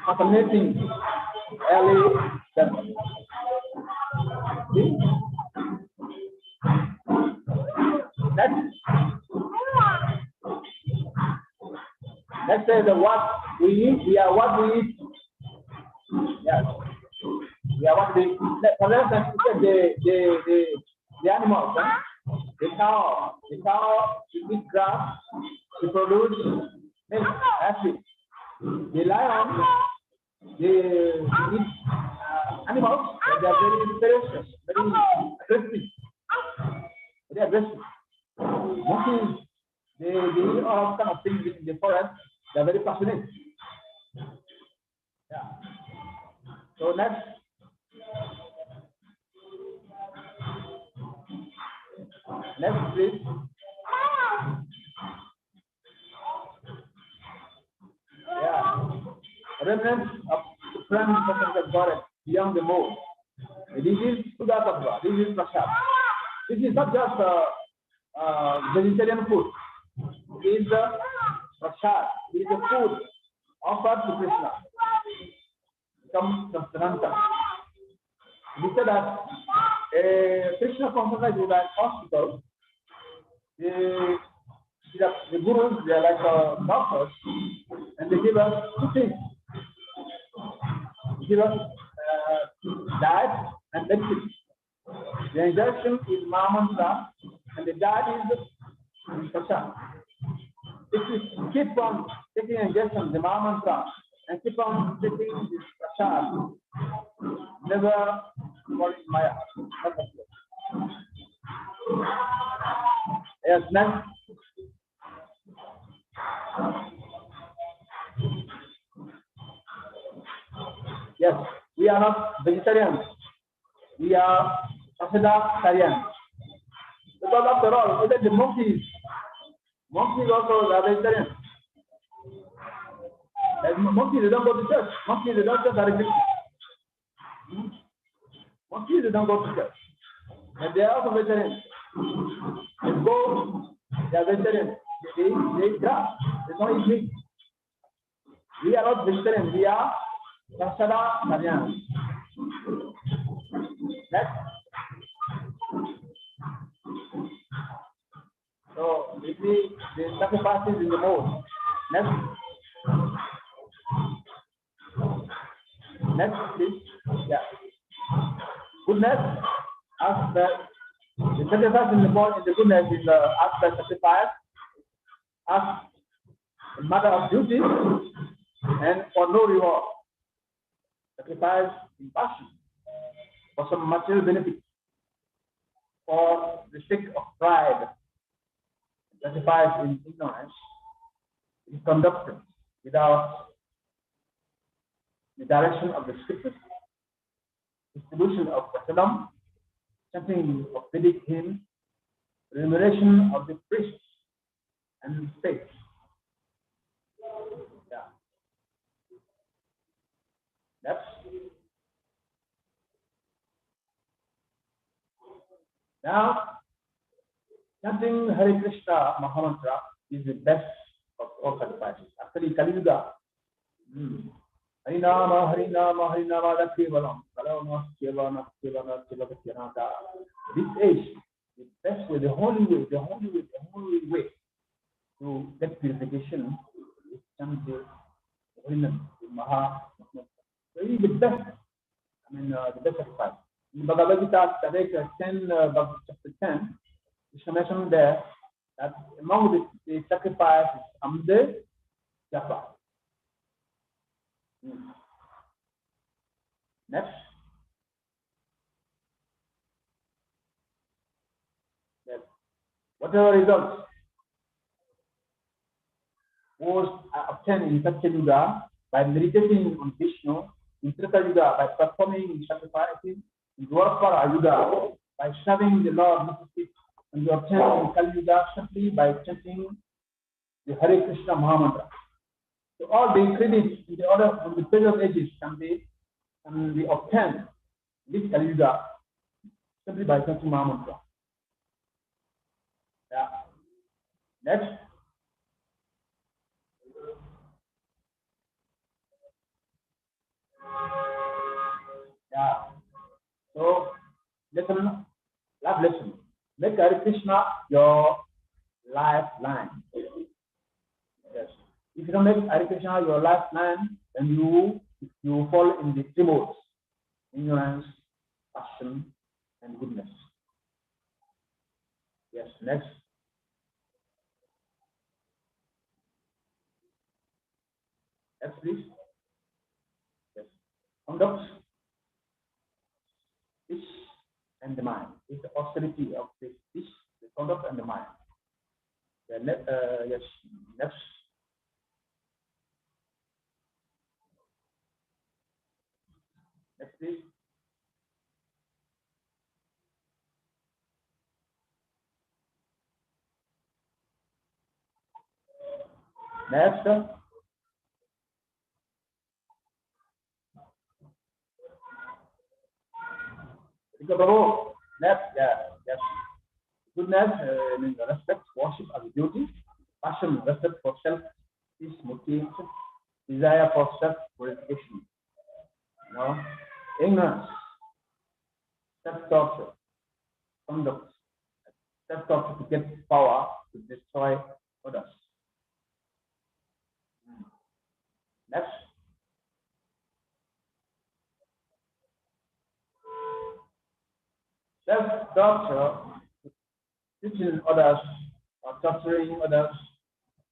contaminating, early death. Let's say that what we eat, we are what we eat. Yes. We are what we eat. For instance, the animals, huh? The cow eats grass to produce milk, acid. The lion, they eat animals, and they are very ferocious, very aggressive. Monkeys They do all kind of things in the forest. They're very passionate. Yeah. So next. Next, please. Yeah. Remnants of supreme presence of God beyond the moon. This is Sudatattva. This is Prasad. This is not just vegetarian food. It is the Prasad. It is the food offered to Krishna. Comes from Sananta. We said that Krishna consciousness is like hospital. The gurus, they are like doctors, and they give us two things. They give us diet and medicine. The injection is Mahamantra, and the diet is Prasad. If you keep on taking injection, the Mahamantra, and keep on taking this Prasad, never fall in Maya. Yes, next. Yes, we are not vegetarians. We are Prasadarians. Because after all, even the monkeys also are vegetarians. Like monkeys, they don't go to church. Monkeys, they don't directly. Monkeys, they don't go to church. And they are also vegetarians. They go, they are vegetarians. They eat grass. They don't eat meat. We are not vegetarians. We are Prasadarians. Next. So, if the sacrifices in the mode. Next. Next, please. Yeah. Goodness, as the sacrifice in the mode, in the goodness is as the sacrifice, as a matter of duty, and for no reward. Sacrifice in passion, for some material benefit, for the sake of pride. Sacrifice in ignorance is conducted without the direction of the scriptures, distribution of prasadam, chanting of Vedic hymns, remuneration of the priests and states. Yeah. That's now chanting Hare Krishna Mahamantra is the best of all sacrifices. Actually, Kali Yuga. Harinama, Harinama, Harinama, Kevalam, Kalama, Kevana, Kevana, Kevana. This age, the best way, the only way to get purification is chanting Harinam, Maha. Really the best. The best sacrifice. In Bhagavad Gita, chapter 10, Krishna mentioned there that among the sacrifices, Amde Japa. Next. Yes. Whatever results was obtained in Satya Yuga by meditating on Vishnu, in Treta Yuga by performing sacrifices, in Dwapara Yuga by serving the Lord, and you obtain in Kali Yuga simply by chanting the Hare Krishna Mahamantra. So all the credits in the order of the previous ages can be obtained in this Kali Yuga simply by chanting Mahamantra. Yeah. Next. Yeah. So listen, last lesson. Make Hare Krishna your lifeline. Yes. If you don't make Hare Krishna your lifeline, then you fall in the three modes: ignorance, passion, and goodness. Yes. Next. Next, please. Yes. Conduct speech and the mind. It's the austerity of the speech, the conduct, and the mind. Yeah, yes, next. Next, please. Next. Next, yeah, yes. Goodness means respect, worship as a duty, passion, respect for self, peace, motivation, desire for self-purification. You know, ignorance, self-torture, conduct, self-torture to get power to destroy others. Next. Self-torture, teaching others or torturing others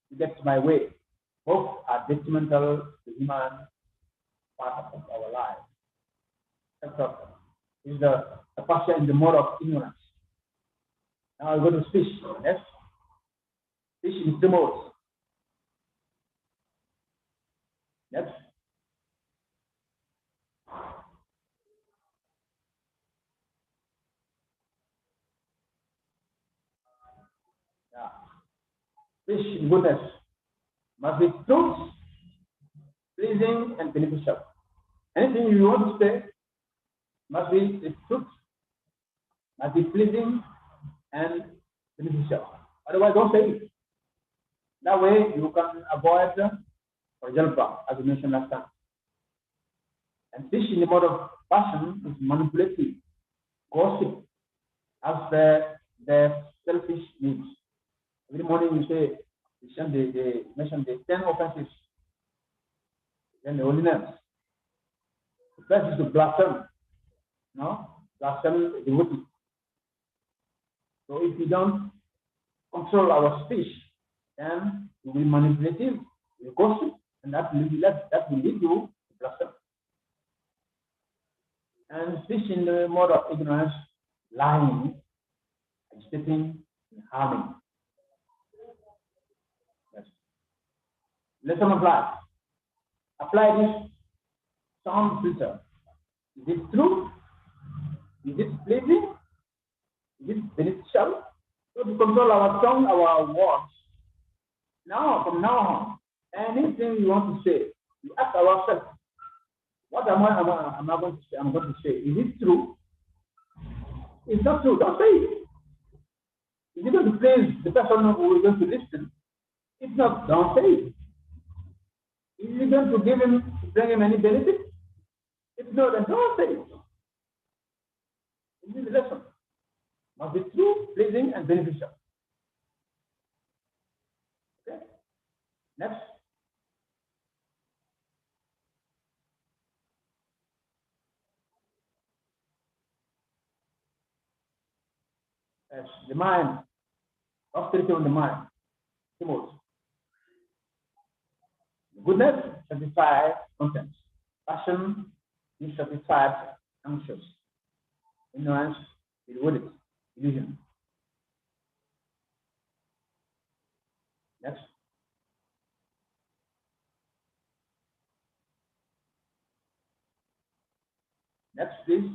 to get my way. Both are detrimental to human part of our life. Self-torture is the passion in the mode of ignorance. Now I go to speech. Yes, speech is the mode. Yes. Yeah. Speech in goodness must be truth, pleasing, and beneficial. Anything you want to say must be the truth, must be pleasing and beneficial. Otherwise, don't say it. That way, you can avoid, for example, as you mentioned last time. And speech in the mode of passion is manipulative, gossip, as their selfish needs. Every morning you say, they mention the 10 offenses, then the holiness. The first is to blaspheme, no? Blaspheme the devotee. So if we don't control our speech, then we will manipulative, we will gossip, and that will lead to blasphemy. And speech in the mode of ignorance, lying, agitating, and harming. Yes. Lesson of life. Apply this sound filter. Is it true? Is it pleasing? Is it beneficial? So to control our tongue, our words. Now, from now on, anything you want to say, you ask ourselves, what am I going to say? I'm going to say, is it true? It's not true. Don't say it. Is it going to please the person who is going to listen? If not, don't say it. Is it going to bring him any benefit? If not, then don't say it. This is the lesson. Must be true, pleasing, and beneficial. Okay. Next. Yes, the mind. Austerity on the mind. Symbols. Goodness, satisfied contents. Passion, dissatisfied, anxious. Ignorance, rewarded, illusion. Next. Next, please.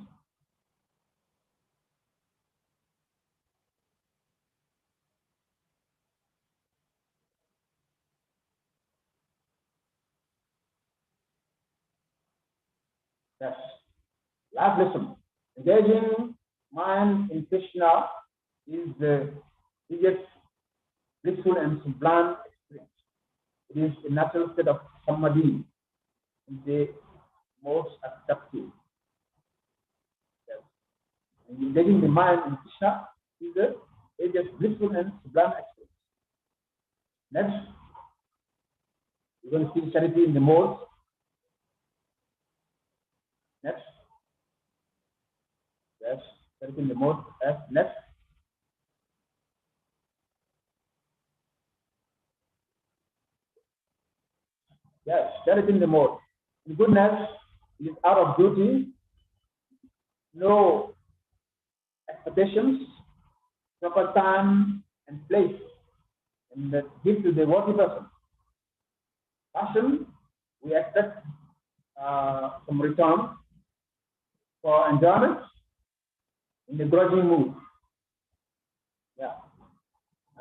Yes. Last lesson. Engaging mind in Krishna is the biggest blissful and sublime experience. It is a natural state of samadhi, the most attractive. Yes. And engaging the mind in Krishna is the biggest blissful and sublime experience. Next, we're going to see charity in the mode. Next. Yes, charity in the mode. Yes, next. Yes, charity in the mode. In goodness is out of duty, no expectations, proper time and place, and give to the worthy person. Passion, we expect some return for enjoyment in the grudging mood. Yeah.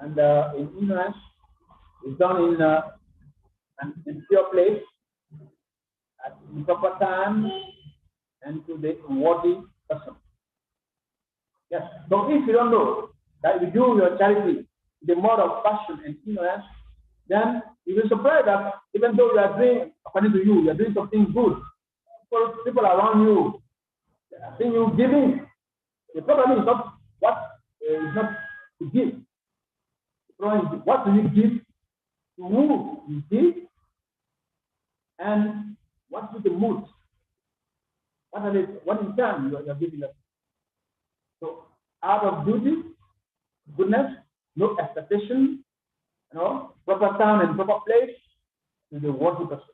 And in ignorance, it's done in pure place, at the proper time, and to the worthy person. Yes. So if you don't know that you do your charity in the mode of passion and ignorance, then you will be surprised that even though you are doing, according to you, you are doing something good, people around you, I think you giving. The problem is not what is not to give. The problem is what do you give, to who you give, and what is the mood? What in turn you are giving us? So out of duty, goodness, no expectation, proper time and proper place to the worthy person.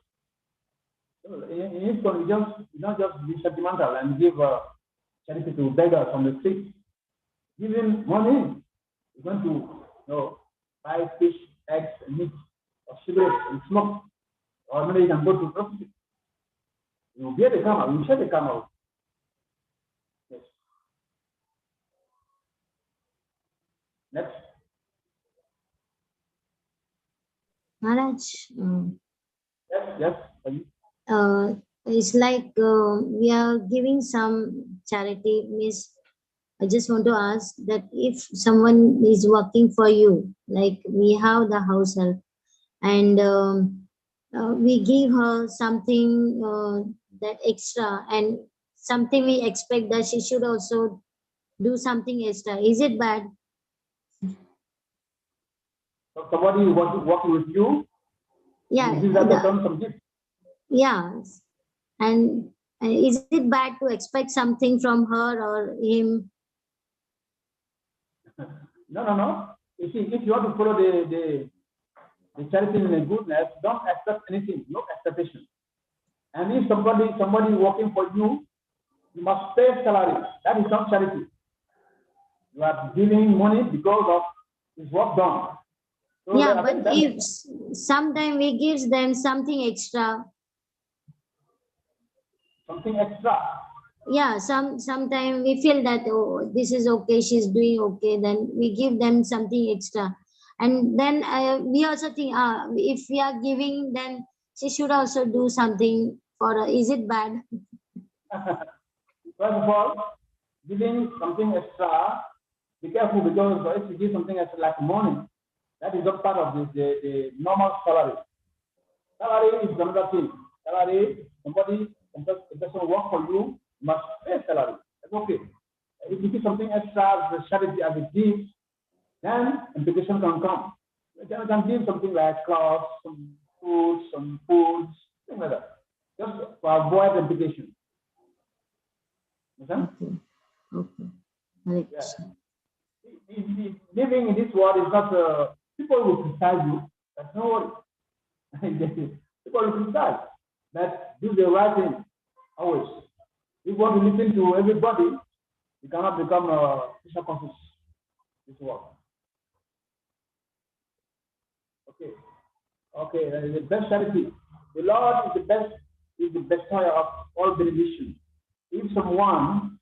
So in this one, you don't just be sentimental and give charity to beggars on the street. Giving money, you're going to buy fish, eggs, and meat, or cigarettes and smoke, or maybe you can go to prostitute. You get the camera, you shut the camera. Yes. Next. Maharaj, Yes. it's like we are giving some charity. Means I just want to ask that if someone is working for you, like we have the house help, and we give her something that extra, and something we expect that she should also do something extra. Is it bad? So somebody working with you, Yeah. you give them some gift. Yeah. And is it bad to expect something from her or him? No. You see, if you want to follow the charity in a goodness, don't expect anything, no expectation. And if somebody working for you, you must pay salary. That is not charity. You are giving money because of his work done. So yeah, but if sometimes we give them something extra. Something extra. Yeah, sometimes we feel that, oh, this is okay, she's doing okay, then we give them something extra. And then we also think, if we are giving, then she should also do something for her. Is it bad? First of all, giving something extra, be careful, because if you give something extra like money, that is not part of the normal salary. Salary is another thing. Salary, a person work for you, must pay salary. That's okay. If you give something extra as a charity, as a gift, then implication can come. You can give something like clothes, some food, some foods, things like that. Just to avoid implication. Okay. Yeah. Living in this world is not, people will criticize you, but no worry. People will criticize, but do the right thing always. If you want to listen to everybody, you cannot become a social conscious this world. Okay, the best charity. The Lord is the bestower of all benediction. If someone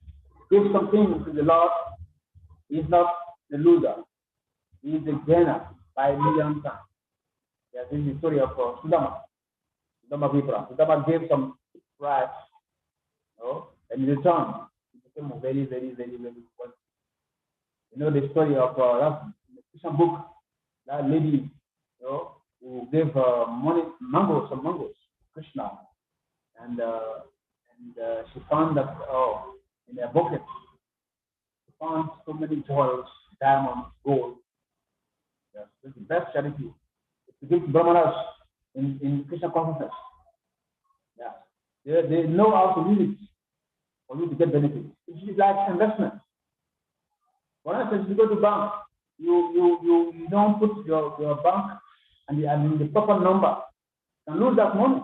gives something to the Lord, he is not the loser. He is the gainer by a million times. This is the story of Sudama Vipra. Sudama gave some price, and in return, he became a very, very, very, very wealthy. You know the story of that Christian book, that lady, who gave some mangoes, Krishna, and she found that in a bucket, she found so many jewels, diamonds, gold. Yes, this is the best charity. It's to give brahmanas in Krishna consciousness. Yeah, they know how to use it for you to get benefit. It's like investment. For instance, you go to bank, you don't put your bank and the proper number, and lose that money.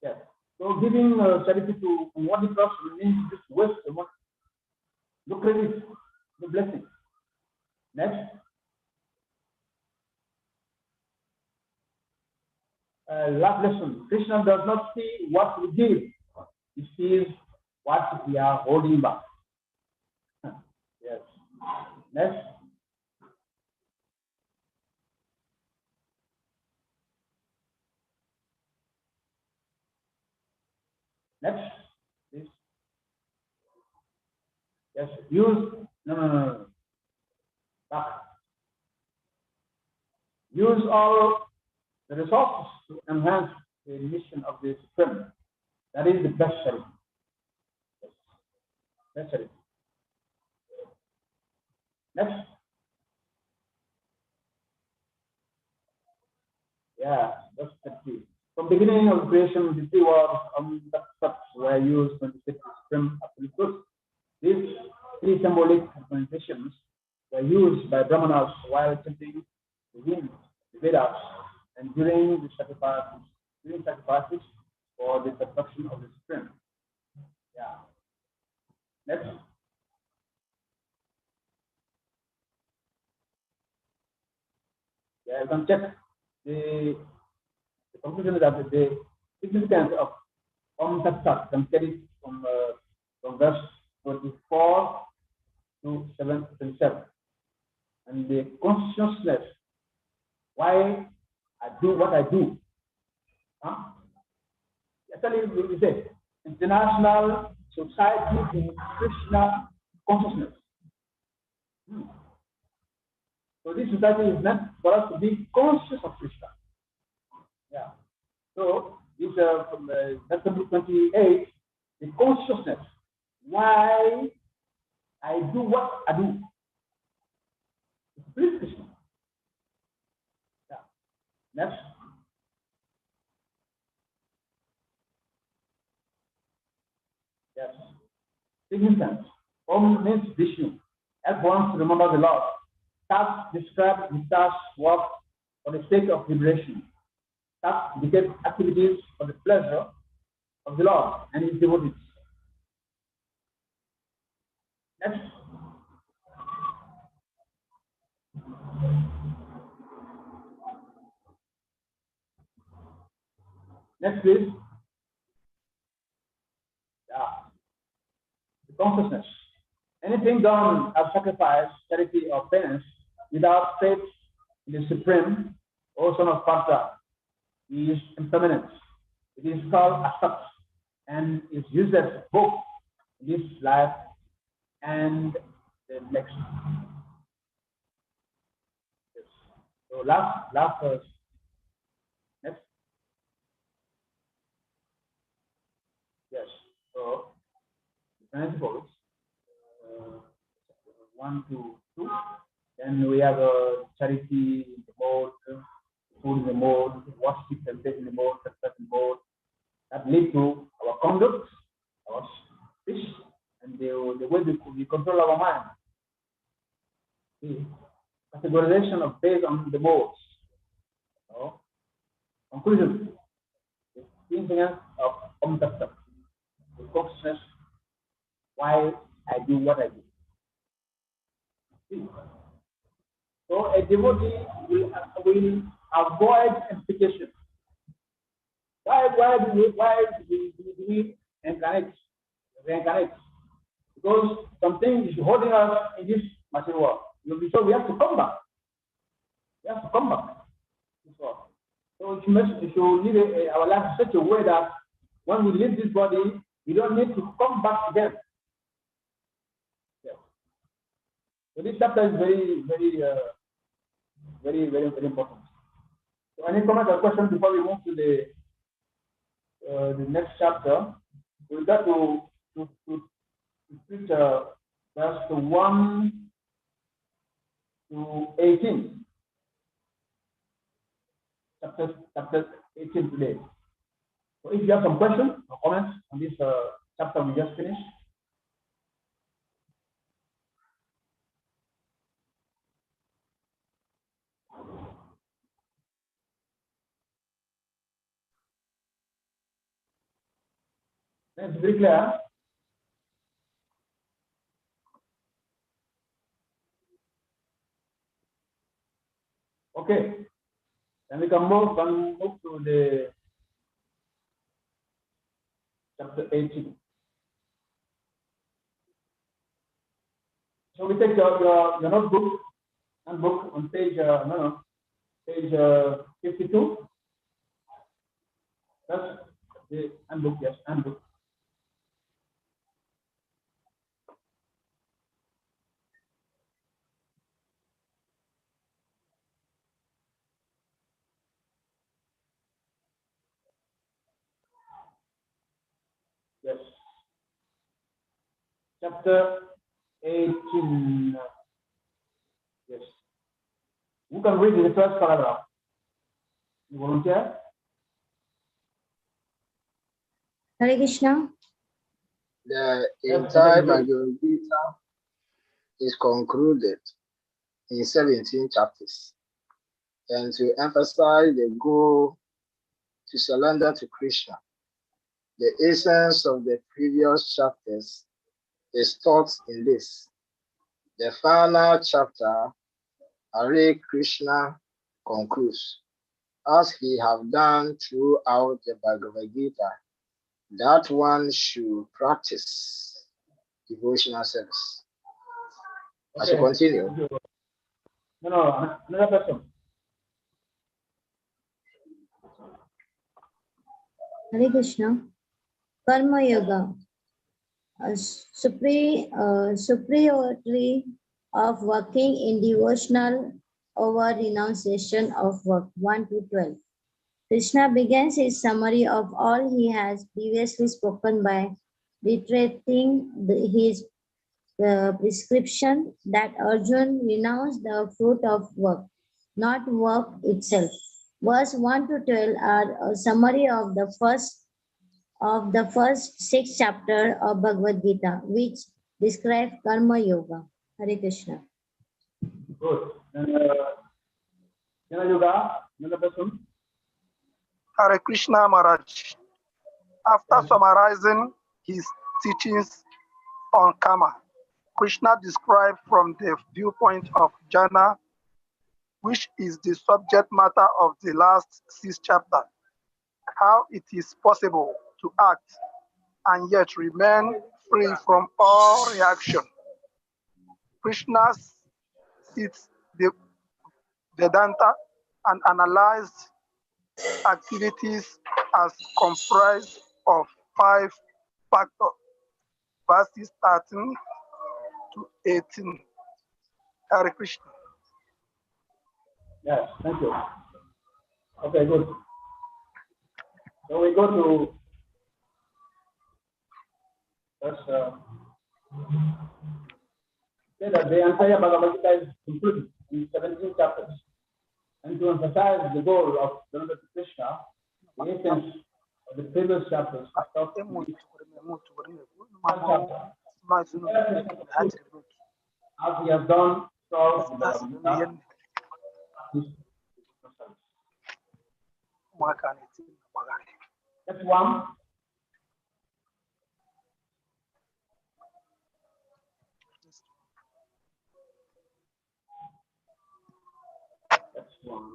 Yes. So giving charity to one person means just waste the money. No credit, no blessing. Next. Last lesson. Krishna does not see what we give. He sees what we are holding back. Yes. Next. Next, please. Yes, use, no. Back. Use all the resources to enhance the mission of the Supreme. That is the best service. Yes. Best service. Next. Yeah, that's the key. From the beginning of the creation, the 3 words were used when the Supreme Absolute Truth. These 3 symbolic representations were used by Brahmanas while chanting the hymns, the Vedas, and during the sacrifices for the perfection of the Supreme. Yeah. Next. Yeah, you can check the conclusion is that the significance of Om Tat Sat can carry from verse 24 to 7. And the consciousness, why I do what I do. Actually, we say International Society in Krishna Consciousness. So this society is meant for us to be conscious of Krishna. Yeah. So this from verse 28, the consciousness, why I do what I do. Please Krishna. Yeah. Next. Yes. Significance. Om means Vishnu. As one to remember the Lord. Tat describes Vishnu's work for the sake of liberation. Tat indicates activities for the pleasure of the Lord and his devotees. Next. Next, please. Yeah. The consciousness. Anything done as sacrifice, charity, or penance without faith in the Supreme, or Son of Partha, is impermanent. It is called asat and is useless both in this life and the next. Yes. So last verse. Next. Yes. So the principles 1 to 2. Then we have charity in the mode, food in the mode, worship and faith in the mode, success in the mode. That lead to our conduct, our speech, and the way we control our mind. The categorization of based on the modes. So, conclusion. The significance of Om Tat Sat. The consciousness why I do what I do. See? So a devotee will avoid implication. Why do we reincarnate? Because something is holding us in this material world. So we have to come back. So you live our life in such a way that when we leave this body, we don't need to come back again. Yes. So this chapter is very important. So any comment or question before we move to the next chapter? We got to preach verse 1 to 18. Chapter 18 today. So if you have some questions or comments on this chapter we just finished. That's very clear. Okay. Then we can move to the chapter 18. So we take your notebook and book on page page 52. That's the handbook, yes, handbook. Yes. Chapter 18. Yes. Who can read the first paragraph? You volunteer? Hare Krishna. The entire Bhagavad Gita is concluded in 17 chapters. And to emphasize the goal to surrender to Krishna, the essence of the previous chapters is taught in this. The final chapter, Hare Krishna, concludes, as he have done throughout the Bhagavad Gita, that one should practice devotional service. As you continue. No, another person. Hare Krishna. Karma Yoga. A superiority of working in devotional over renunciation of work. 1 to 12. Krishna begins his summary of all he has previously spoken by reiterating his prescription that Arjuna renounce the fruit of work, not work itself. Verse 1 to 12 are a summary of the first 6 chapters of Bhagavad Gita, which describe Karma Yoga. Hare Krishna. Good. Yoga, another person. Hare Krishna Maharaj. After summarizing his teachings on karma, Krishna described from the viewpoint of jhana, which is the subject matter of the last 6 chapters, how it is possible to act and yet remain free from all reaction. Krishna sees the Vedanta and analyzed activities as comprised of 5 factors, verses 13 to 18. Hare Krishna. Yes, thank you. Okay, good. So we go to say that the entire Bhagavad Gita is included in 17 chapters. And to emphasize the goal of Surrender to Krishna, the essence of the previous chapters is taught in each chapter. As we have done throughout the Bhagavad Gita. That's one. That's one.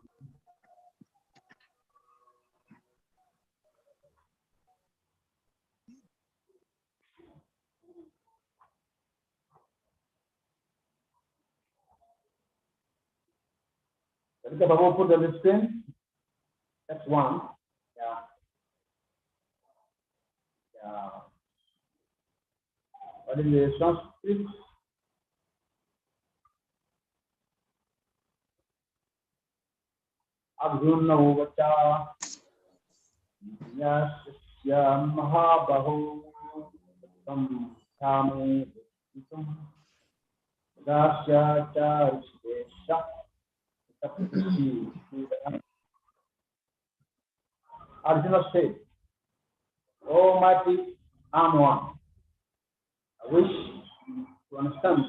The Bhagavad put on the screen. That's one. Yeah. Yeah. What is the Sastri? Arjuna Uvacha Yasya Mahabahu Tam Kame Vitum Dasya Charisesha Arjuna said, Almighty One, I wish to understand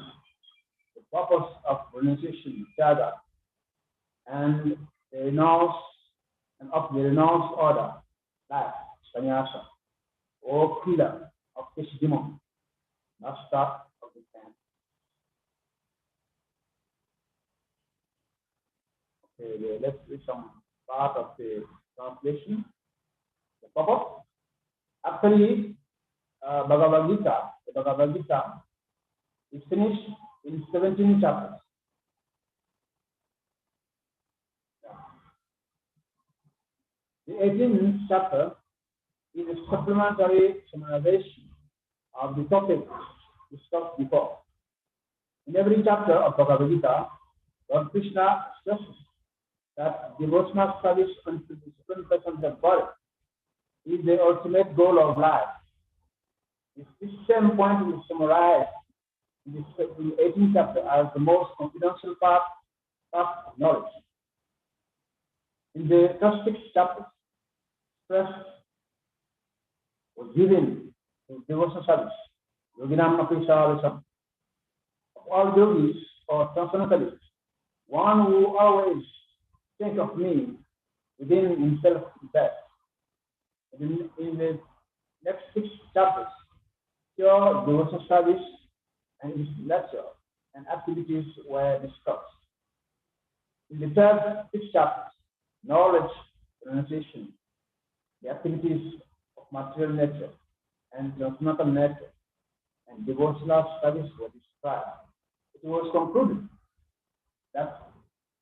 the purpose of renunciation, Jada, and the renounce and of the renounced order, life, sannyasa, or killer of this demon, master of the camp. Okay, let's read some part of the translation. The purpose. Actually, the Bhagavad Gita is finished in 17 chapters. The 18th chapter is a supplementary summarization of the topic discussed before. In every chapter of Bhagavad Gita, Lord Krishna stresses that devotional service unto the Supreme Person of God is the ultimate goal of life. This same point is summarized in the 18th chapter as the most confidential part of knowledge. In the first 6 chapters, stress was given to devotional service. Yoginam api sarvasam. Of all yogis or transcendentalists, one who always think of me within himself is best. In the next 6 chapters, pure devotional service and his lecture and activities were discussed. In the third 6 chapters, knowledge, renunciation, the activities of material nature and transcendental nature and devotional service were described. It was concluded that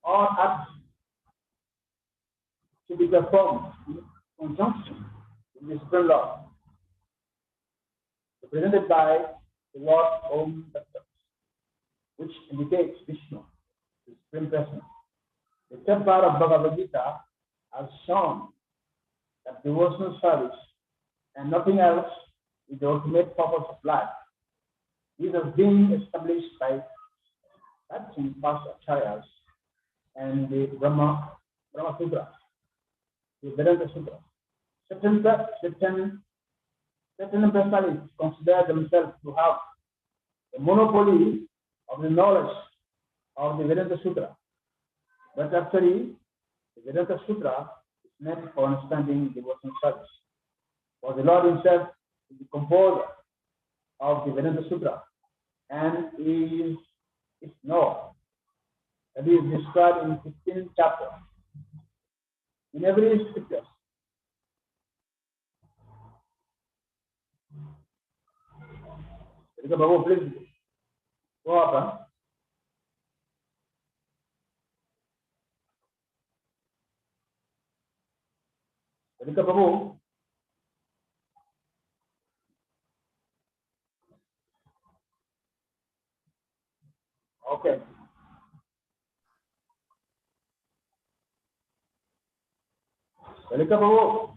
all acts should be performed in conjunction with the Supreme Lord, represented by the word Om Tat, which indicates Vishnu, the Supreme Person. The third part of Bhagavad Gita has shown that devotional service and nothing else is the ultimate purpose of life. This has been established by some past acharyas and the Brahma Sutra, the Vedanta Sutra. Certain personalities consider themselves to have a monopoly of the knowledge of the Vedanta Sutra. But actually, the Vedanta Sutra is meant for understanding devotional service. For the Lord himself is the composer of the Vedanta Sutra and is known. That is described in 15 chapters. In every scripture, please go up. Prabhu. Okay. Prabhu.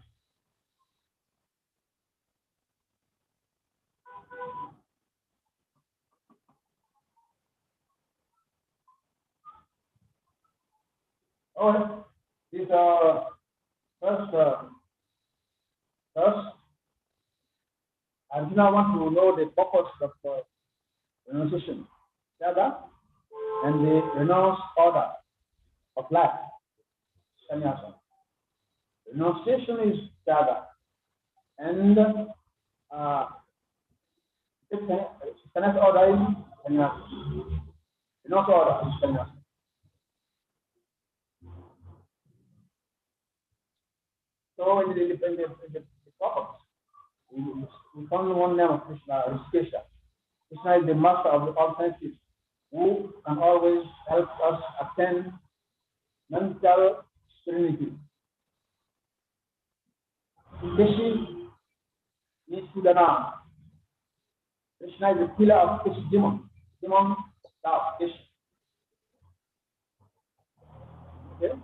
Oh, these are first, Arjuna wants to know the purpose of renunciation, Yaga, and the renounced order of life, sannyasa. Renunciation is Yaga, and sannyasa order is sannyasa. Renounced order is sannyasa. So in the purpose, we found one name of Krishna, Rishikesha. Krishna is the master of all senses, who can always help us attain mental serenity. Keshi is Sudana. Krishna is the killer of Keshi demon. Demon love Keshi. Okay?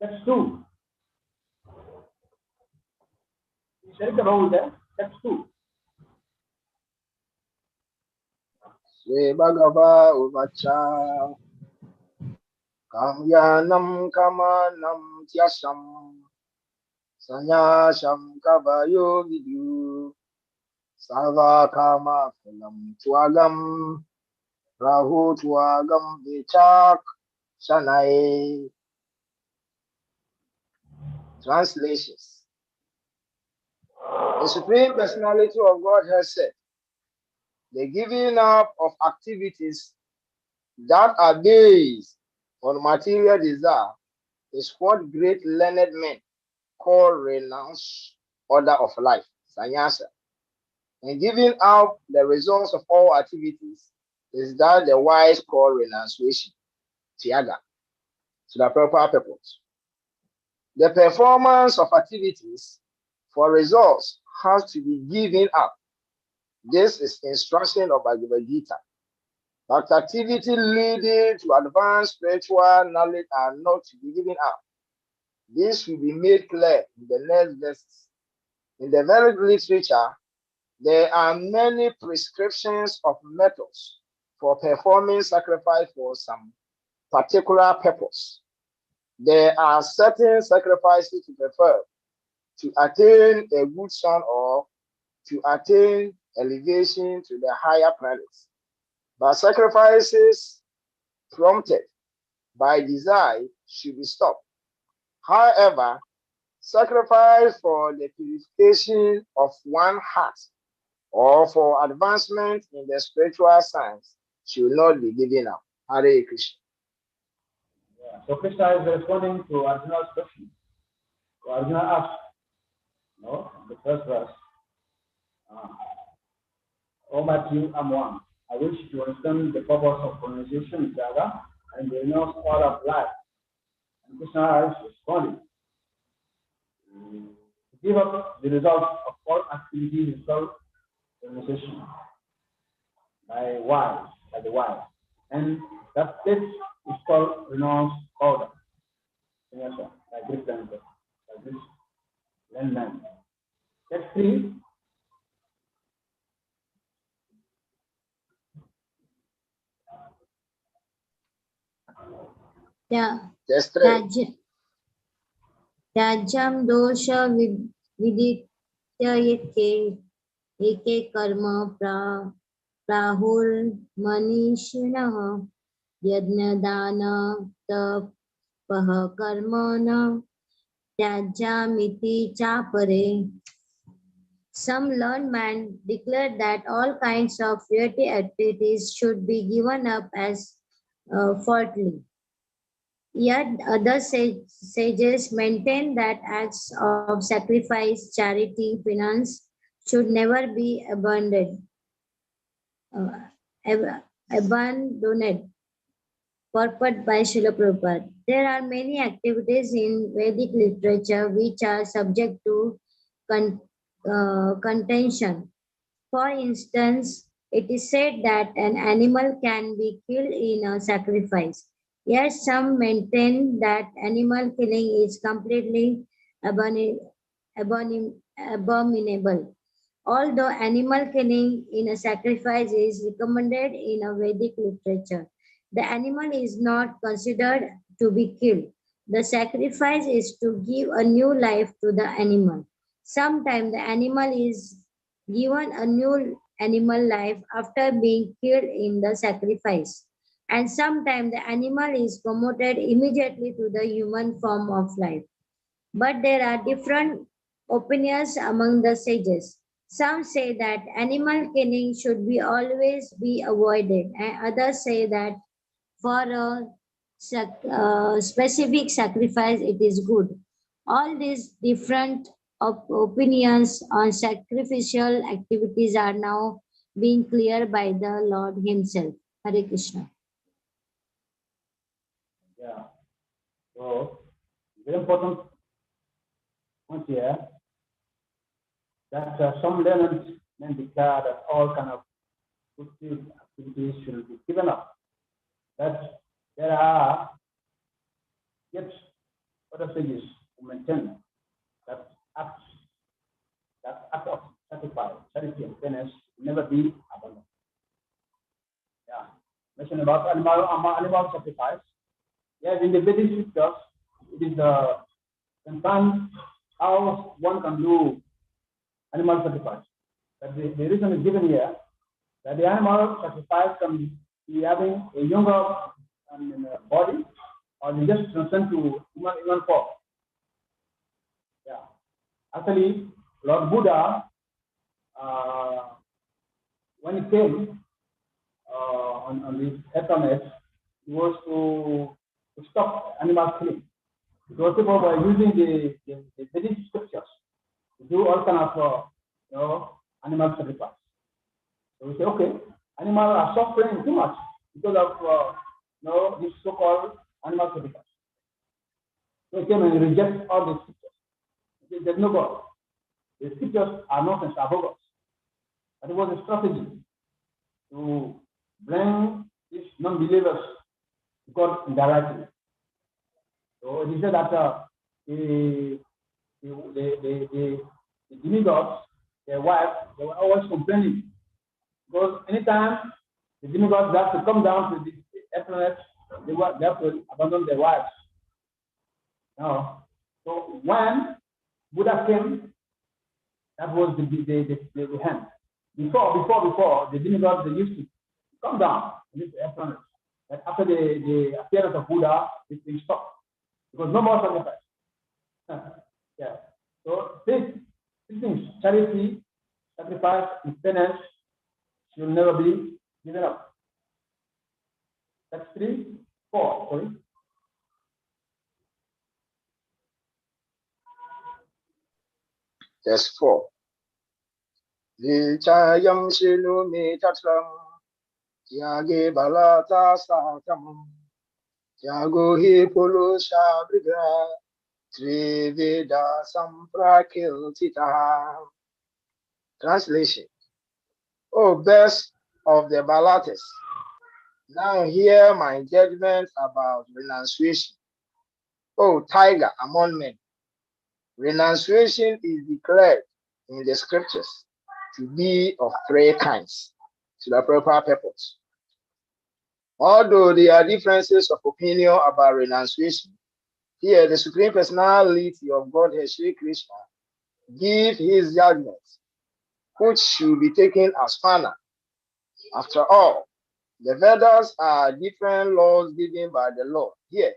That's 2. Sharika Babu there. That's 2. Swe Bhagava Uvacha Kamyanam Kamanam Tyasam Sanyasam Kavayo Vidyu Sava Kama Phalam Twagam Rahu Twagam Vichak Shanai. Translations. The Supreme Personality of God has said, the giving up of activities that are based on material desire is what great learned men call renounced order of life, sannyasa. And giving up the results of all activities is that the wise call renunciation, tiaga, to the proper purpose. The performance of activities for results has to be given up. This is instruction of Bhagavad Gita. But activity leading to advanced spiritual knowledge are not to be given up. This will be made clear in the next verses. In the Vedic literature, there are many prescriptions of methods for performing sacrifice for some particular purpose. There are certain sacrifices to perform to attain a good son or to attain elevation to the higher planets. But sacrifices prompted by desire should be stopped. However, sacrifice for the purification of one heart or for advancement in the spiritual science should not be given up. Hare Krishna. Yeah. So Krishna is responding to Arjuna's question. So Arjuna asked, no, the first verse, O Matthew, I'm one. I wish to understand the purpose of pronunciation, Jaga, and the renounce all of life. And Krishna is responding. To give up the result of all activities is called pronunciation by the wise. And that state is called renounced order. Yes, sir. By this language, by this landman. Sastri. त्याज्यं दोष विदित्य एके कर्म प्राहुर्मनीषिणः यज्ञदान तपः कर्म न त्याज्यामिति चापरे. Some learned men declared that all kinds of creative activities should be given up as faulty. Yet other sages maintain that acts of sacrifice, charity, penance should never be abandoned. Purport by Srila Prabhupada. There are many activities in Vedic literature which are subject to contention. For instance, it is said that an animal can be killed in a sacrifice. Yet some maintain that animal killing is completely abominable. Although animal killing in a sacrifice is recommended in a Vedic literature, the animal is not considered to be killed. The sacrifice is to give a new life to the animal. Sometimes the animal is given a new animal life after being killed in the sacrifice. And sometimes the animal is promoted immediately to the human form of life. But there are different opinions among the sages. Some say that animal killing should be always be avoided, and others say that for a specific sacrifice it is good. All these different opinions on sacrificial activities are now being cleared by the Lord himself. Hare Krishna. Yeah. So, very important point here that some learned men declare that all kind of positive activities should be given up. That there are yet other sages who maintain that act of sacrifice, charity, and penance will never be abandoned. Yeah. Mention about animal sacrifice. Yes, in the Vedic scriptures, it is confirmed how one can do animal sacrifice. But the reason is given here that the animal sacrifice can be having a younger body, or they just transcend to human form. Yeah. Actually, Lord Buddha, when he came on this planet, was to stop animal killing. Those people were using the Vedic scriptures to do all kind of animal sacrifice. So we say, okay, animals are suffering too much because of this so-called animal sacrifice. So we came and reject all the scriptures. There's no God. The scriptures are nonsense, are bogus. But it was a strategy to bring these non-believers to God indirectly. So he said that the demigods, their wives, they were always complaining. Because anytime the demigods have to come down to the planet, they have to abandon their wives. Now, so when Buddha came, that was the hand. Before, the demigods, they used to come down to this planet. But after the appearance of Buddha, this thing stopped. Because no more sacrifice. Yeah. So this things, charity, sacrifice, and penance should never be given up. That's 3, 4, sorry. That's 4. Vichayam shilumi tatram yage balata satam yago hi pulusha brigra triveda samprakiltita. Translation. Oh, best of the Balates, now hear my judgment about renunciation. Oh, tiger among men, renunciation is declared in the scriptures to be of 3 kinds, to the proper purpose. Although there are differences of opinion about renunciation, here the Supreme Personality of Godhead, Sri Krishna, gives his judgment, which should be taken as final. After all, the Vedas are different laws given by the Lord. Here,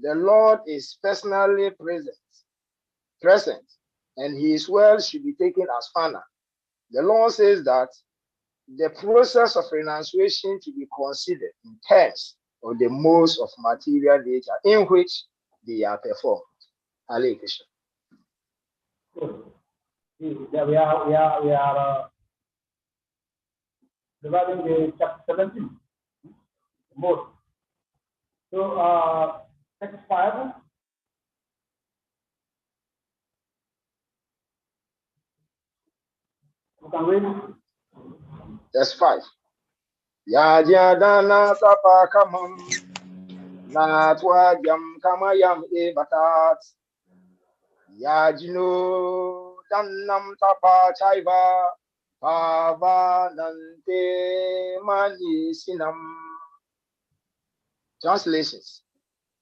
the Lord is personally present, and his word should be taken as final. The Lord says that the process of renunciation to be considered in terms of the modes of material nature in which they are performed. Hare Krishna. Yeah, we are dividing the chapter 17 more. So text 5. You can read. That's 5. Yajadana tapakamam natwajam kamayam ebatat yajno dannam tapachaiva pavanante manisinam. Translations.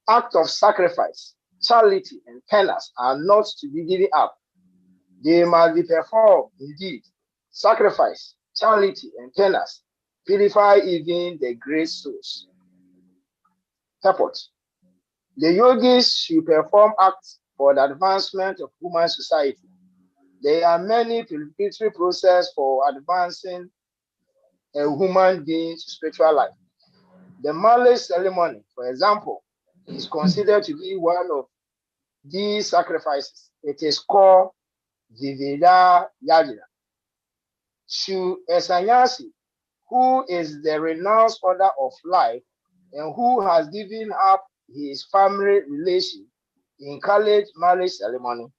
Act of sacrifice, charity, and penance are not to be given up. They must be performed indeed. Sacrifice, charity, and penance purify even the great souls. Purport. The yogis should perform acts for the advancement of human society. There are many preparatory processes for advancing a human being to spiritual life. The marriage ceremony, for example, is considered to be one of these sacrifices. It is called Viveda Yajna. Should a sannyasi, who is the renounced order of life and who has given up his family relation, encourage marriage ceremony?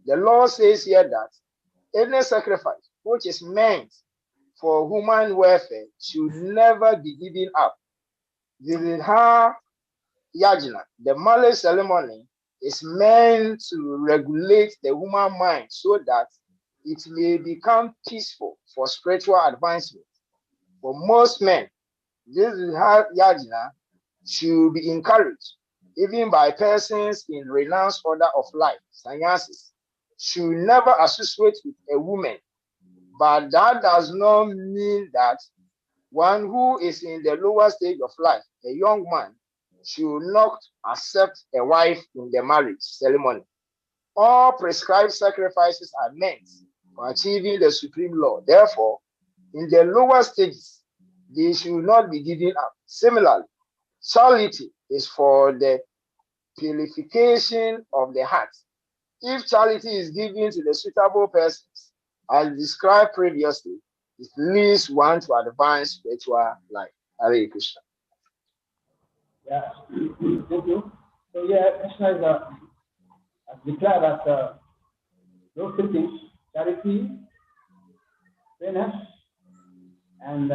The law says here that any sacrifice which is meant for human welfare should never be given up. Viveda Yajna, the marriage ceremony, is meant to regulate the human mind so that it may become peaceful for spiritual advancement. For most men, this yajna should be encouraged, even by persons in renounced order of life. Sannyasis should never associate with a woman, but that does not mean that one who is in the lower stage of life, a young man, should not accept a wife in the marriage ceremony. All prescribed sacrifices are meant for achieving the supreme law. Therefore, in the lower stages, they should not be given up. Similarly, Charity is for the purification of the heart. If charity is given to the suitable persons, as described previously, it leads one to advance spiritual life. Hare Krishna. Yeah, thank you. So yeah, Krishna is has declared that those three things: charity, fairness, and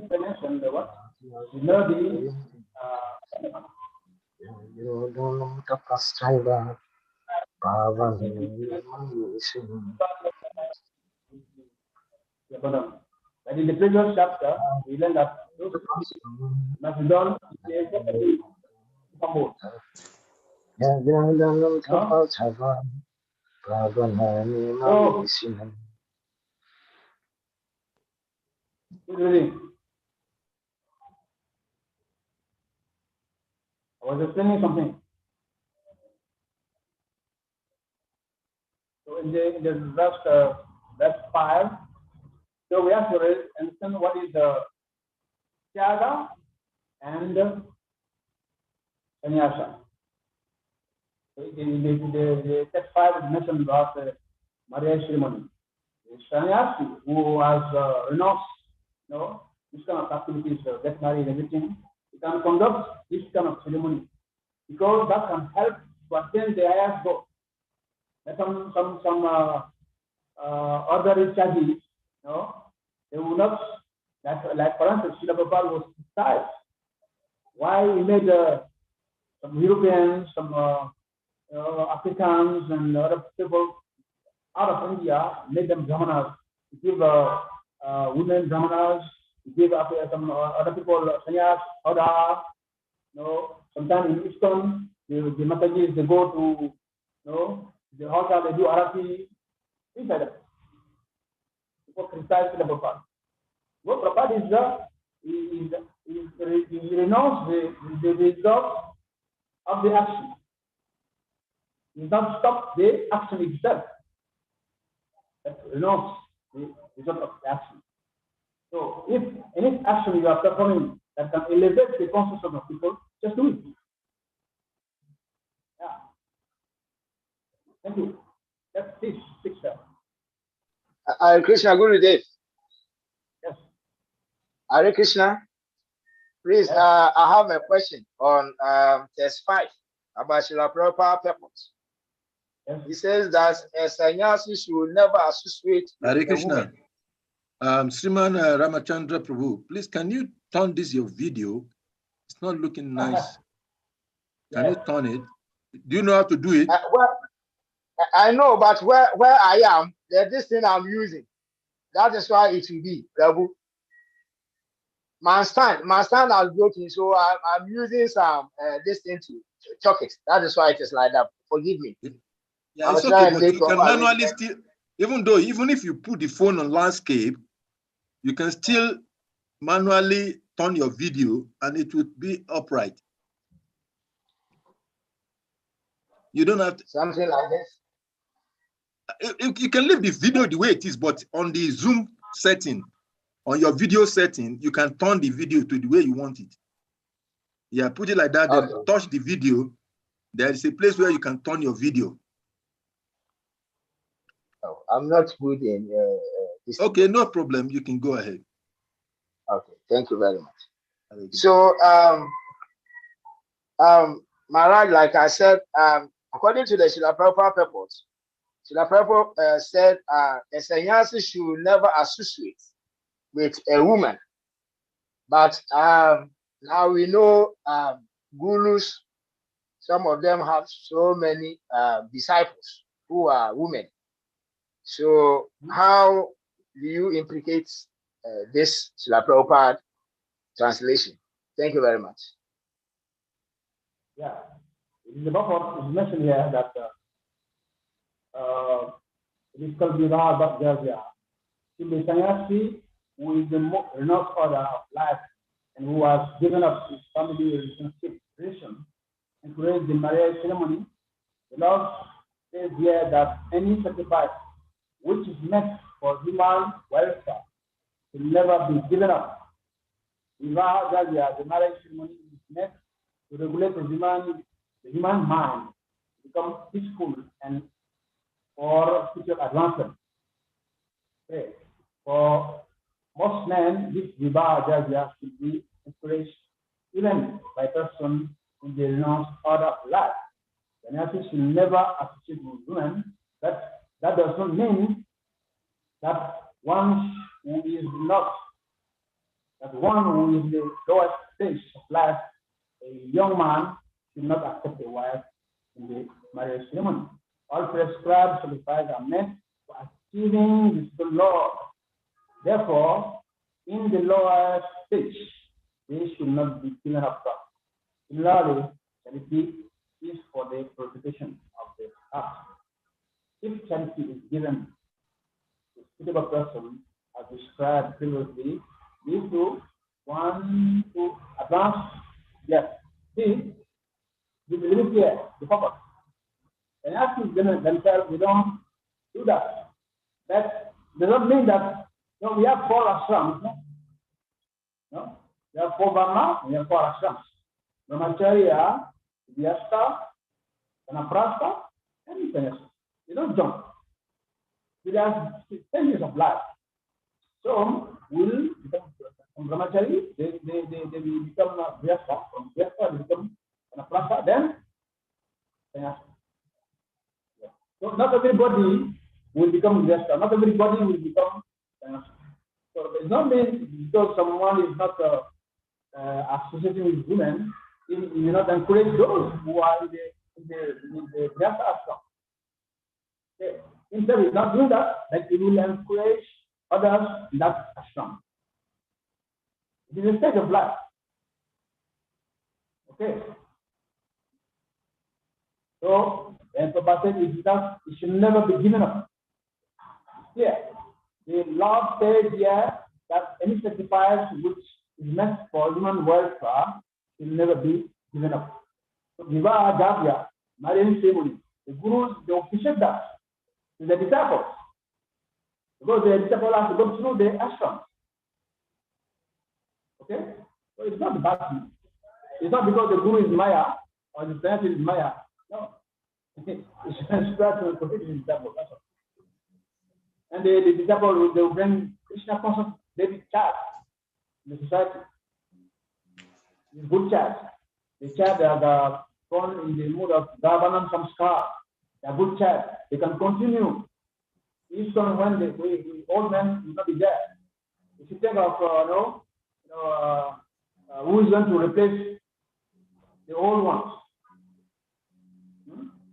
fairness and what? Humility. But in the previous chapter, we learned that those must be done in humble. I was explaining something. So in the verse 5, so we have to understand what is the Tyaga and Sannyasa. So the text 5 is mentioned about marriage ceremony. The sannyasi who has renounced, this kind of activities, get married, everything, he can conduct this kind of ceremony because that can help to attain the highest goal. Some other studies, they will not, like for instance, Srila Prabhupada was criticized. Why he made some Europeans, some Africans, and other people out of India, made them brahmanas. He gave women brahmanas. He gave some other people sannyas, order. Sometimes in Eastern, the Matajis, they go to, the altar, they do arati, things like that. People criticize the Prabhupada. What Prabhupada he renounced the result of the action. He does not stop the action itself. That renounce the result of the action. So if any action you are performing that can elevate the consciousness of people, just do it. Yeah. Thank you. That's this picture. Hare Krishna, Gurudev. Yes. Hare Krishna. Please, Yes. I have a question on test 5 about Srila Prabhupada purpose. Yes. He says that a sannyasi should never associate Hare with a Krishna. woman. Sriman Ramachandra Prabhu, please, can you turn this your video? It's not looking nice. Can you turn it? Do you know how to do it? Well, I know, but where I am, there's this thing I'm using. That is why it will be, Prabhu. My stand has broken, so I'm using some this thing to chuck it. That is why it is like that. Forgive me. Yeah, it's okay, but you can manually still, even if you put the phone on landscape, you can still manually turn your video and it would be upright. You don't have to, something like this. You can leave the video the way it is, but on the zoom setting, on your video setting, you can turn the video to the way you want it. Yeah, put it like that, then touch the video. There is a place where you can turn your video. Oh, I'm not good in this. Okay, no problem. You can go ahead. Okay, thank you very much. So, Maharaj, like I said, according to the Srila Prabhupada purpose, Srila Prabhupada said a sannyasi should never associate with a woman. But now we know gurus, some of them have so many disciples who are women. So how do you implicate this Srila Prabhupada translation? Thank you very much. Yeah, in the book is mentioned here that it is called Vivaha Bhakti. If the sannyasi who is the renounced order of life and who has given up his family relationship and created the marriage ceremony, the Lord says here that any sacrifice which is meant for human welfare should never be given up. Vivaha Jagya, the marriage ceremony, is meant to regulate the human mind, to become peaceful and for future advancement. Okay. For most men, this Vivaha Jagya should be encouraged even by persons in the renounced order of life. Sannyasis should never associate with women. That does not mean that one who is in the lowest stage of life, a young man, should not accept a wife in the marriage ceremony. All prescribed sacrifices are meant for achieving the Lord. Therefore, in the lower stage, they should not be given up. Similarly, charity is for the purification of the heart. If charity is given to a suitable person, as described previously, these two, one to advance, yes. See, we live here, the purpose. And as themselves, we don't do that. That does not mean that we have 4 ashrams. No? We have 4 Brahma, we have 4 ashrams. Brahmacharya, Vyasta, Vanaprastha, and Sannyasa. You don't jump. We have 10 years of life. So we'll become from Brahmachari, they will become Vyasta, from Vyasta they become Vanaprastha, then Sannyasa. So not everybody will become Vyasta, not everybody will become Sannyasa. So it's not mean because someone is not associating with women, you will not encourage those who are in the Vyasta ashram. Okay. Instead, we not doing that, like we will encourage others in that ashram. It is a stage of life. Okay. So, and Papa said it should never be given up. Here, the Lord said here that any sacrifice which is meant for human welfare will never be given up. So, Vivaha Jagya, marriage ceremony, the Gurus, they officiate that to the disciples. Because the disciples have to go through the ashram. Okay? So it's not the bad thing. It's not because the Guru is Maya or the Sannyasi is Maya. No. It's transferred to the disciple. And the disciple, they will bring Krishna conscious David child in the society. It's good child. The child that are born in the mood of Dhavanam Samskar. They are good child. They can continue. Each time when the old man will not be there. If you think of who is going to replace the old ones?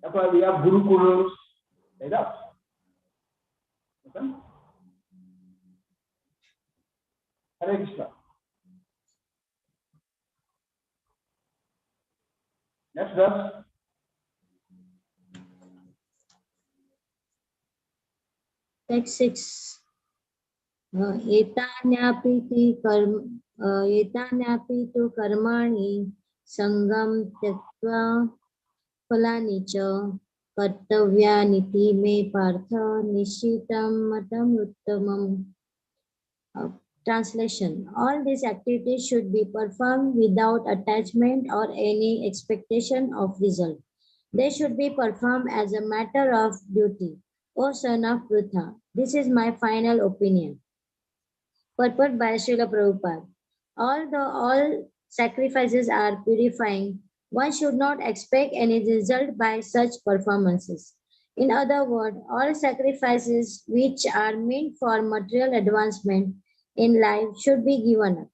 That's why we have Gurukulas like that. Okay? Hare Krishna. Next verse. Text 6. Etanyāpi tu karmani sangam tyaktva phalani cha kartavyāniti me partha nishitam matam uttamam. Translation. All these activities should be performed without attachment or any expectation of result. They should be performed as a matter of duty. O son of Prutha, this is my final opinion. Purport by Srila Prabhupada. Although all sacrifices are purifying, one should not expect any result by such performances. In other words, all sacrifices which are meant for material advancement in life should be given up.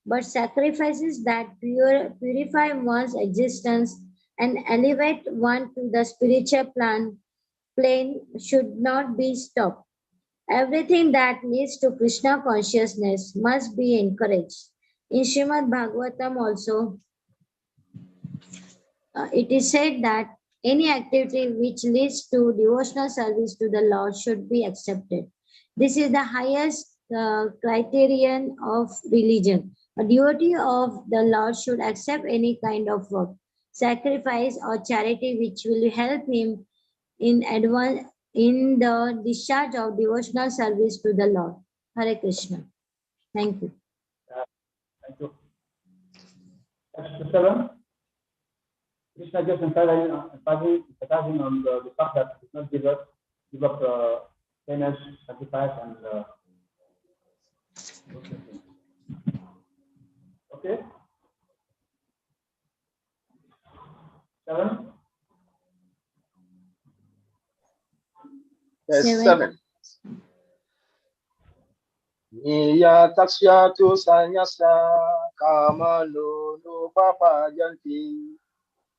But sacrifices that purify one's existence and elevate one to the spiritual plane should not be stopped. Everything that leads to Krishna consciousness must be encouraged. In Srimad Bhagavatam also, it is said that any activity which leads to devotional service to the Lord should be accepted. This is the highest criterion of religion. A devotee of the Lord should accept any kind of work, sacrifice or charity which will help him in the discharge of devotional service to the Lord. Hare Krishna. Thank you. Thank you. Text 7. Krishna just emphasizing on the fact that he does not give up fairness, sacrifice, and okay. 7. Yes, 7. Niya taksya tu sanyasa kama no papa yanti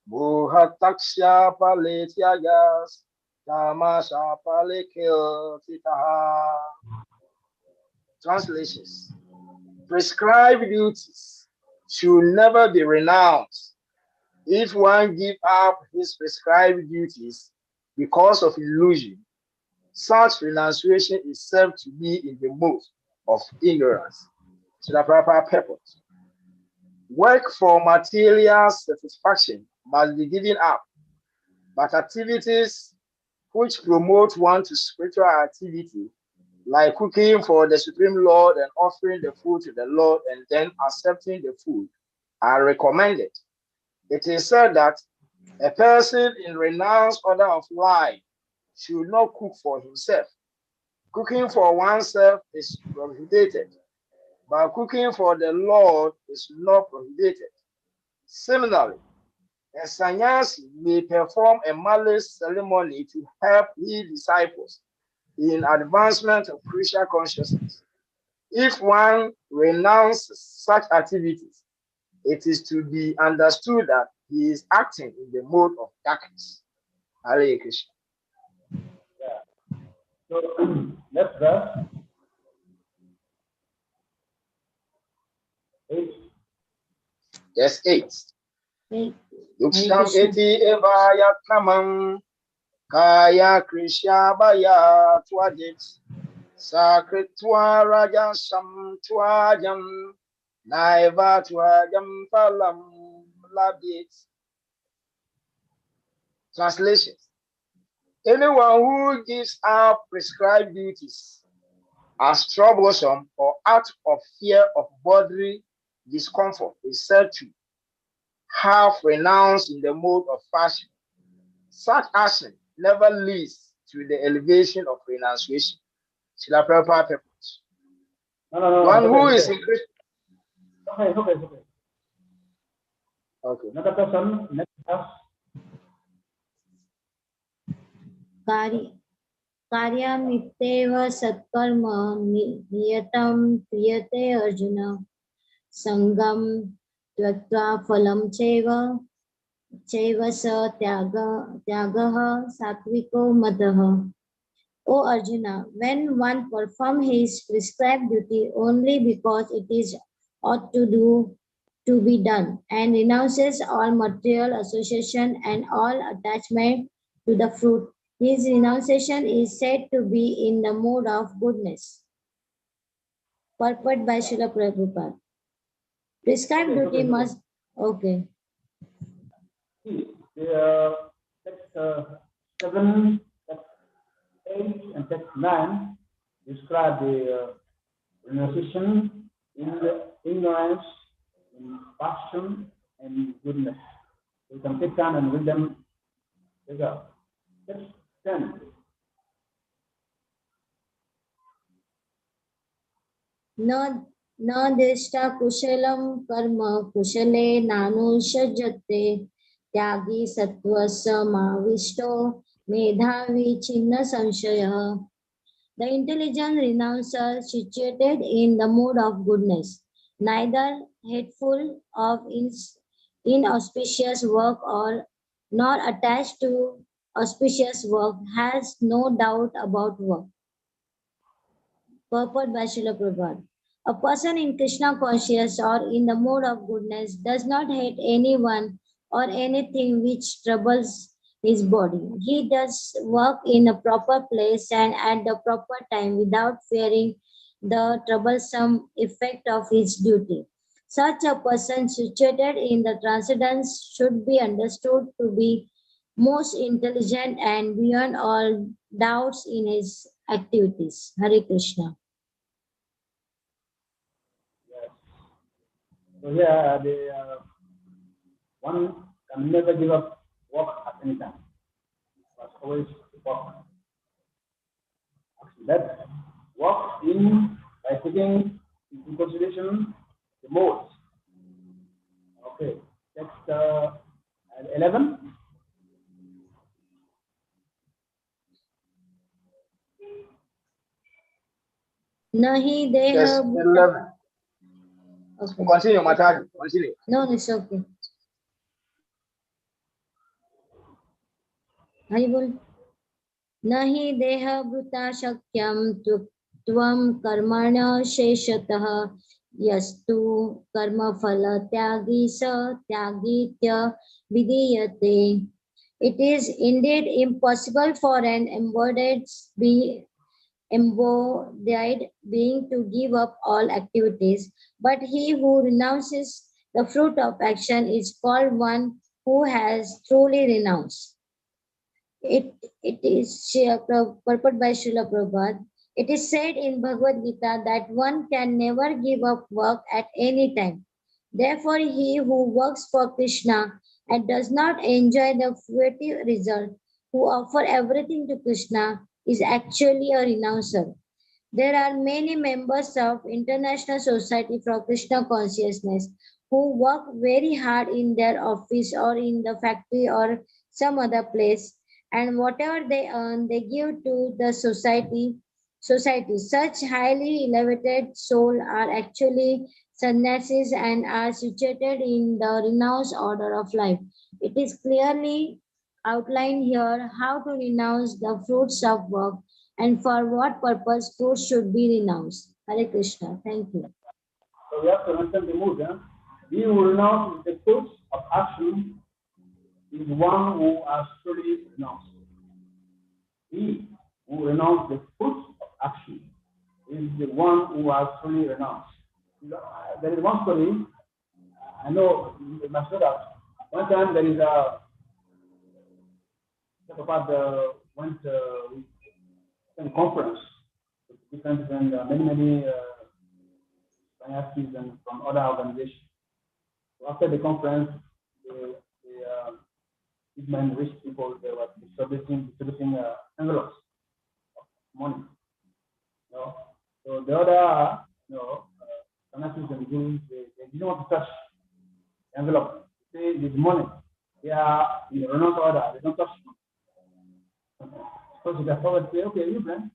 buhat taksya paletyayas kama sa palekyo titaha. Translations. Prescribed duties should never be renounced. If one gives up his prescribed duties because of illusion, such renunciation is said to be in the mood of ignorance. To the proper purpose. Work for material satisfaction must be given up, but activities which promote one to spiritual activity, like cooking for the Supreme Lord and offering the food to the Lord and then accepting the food, are recommended. It is said that a person in renounced order of life should not cook for himself. Cooking for oneself is prohibited, but cooking for the Lord is not prohibited. Similarly, a sannyasi may perform a malice ceremony to help his disciples in advancement of Krishna consciousness. If one renounces such activities, it is to be understood that he is acting in the mode of darkness. Hare Krishna. Yeah. So next verse. 8. Yes, 8. Hare Yuksham Krishna. eti evaya kamam kaya krishya baya twadit sakritwa raja samtwajam naiva twajam palam labit. Translation. Anyone who gives up prescribed duties as troublesome or out of fear of bodily discomfort is said to have renounced in the mode of fashion. Such action never leads to the elevation of renunciation. Srila Prabhupada purpose. No. One who Okay. is in Krishna. Okay. Okay. Another person, next verse. Karyamitteva satkarma niyatam kriyate Arjuna sangam tyaktva phalam chaiva sa tyagaha satviko mataha. O Arjuna, when one performs his prescribed duty only because it is ought to be done and renounces all material association and all attachment to the fruit, his renunciation is said to be in the mode of goodness. Purport by Srila Prabhupada. Prescribed duty must... Okay. Text 7, text 8, and text 9 describe the renunciation in the ignorance, in passion, and goodness. We can take time and read them together. Text 10. न देष्टा कुशलं कर्म कुशले नानुषजते त्यागी सत्व समाविष्टो मेधावी छिन्न संशयः. The intelligent renouncer situated in the mood of goodness, neither hateful of inauspicious work nor attached to auspicious work, has no doubt about work. Purport by Srila Prabhupada. A person in Krishna conscious or in the mode of goodness does not hate anyone or anything which troubles his body. He does work in a proper place and at the proper time without fearing the troublesome effect of his duty. Such a person situated in the transcendence should be understood to be most intelligent and beyond all doubts in his activities. Hare Krishna. So here, one can never give up work at any time. But always work. Let's work in by taking into consideration the modes. Okay, text 11. Nahi deha. Yes, 11. Okay. Continue, Matari. Continue. No, it's okay. Haribol. Nahi deha bruta shakyam tvam karmana sheshatah yastu karma phala tyagi sa tyagitya vidiyate. It is indeed impossible for an embodied being to give up all activities, but he who renounces the fruit of action is called one who has truly renounced. It is purport by Srila Prabhupada. It is said in Bhagavad Gita that one can never give up work at any time. Therefore, he who works for Krishna and does not enjoy the fruitive result, who offer everything to Krishna, is actually a renouncer. There are many members of International Society for Krishna Consciousness who work very hard in their office or in the factory or some other place, and whatever they earn, they give to the society. Such highly elevated souls are actually sannyasis and are situated in the renounced order of life. It is clearly outlined here how to renounce the fruits of work and for what purpose fruits should be renounced. Hare Krishna. Thank you. So we have to understand the mood. He who renounces the fruits of action is one who has truly renounced. He who renounces the fruits of action is the one who has truly renounced. There is one story, I know you must know that. One time there is a went to a conference with different and many scientists and from other organizations. So after the conference, the rich people, they were distributing envelopes of money. You know? So the other, scientists and gurus, they didn't want to touch the envelope. They say this money, they are in renounced order, they don't touch it. So the prophet say, okay, you bring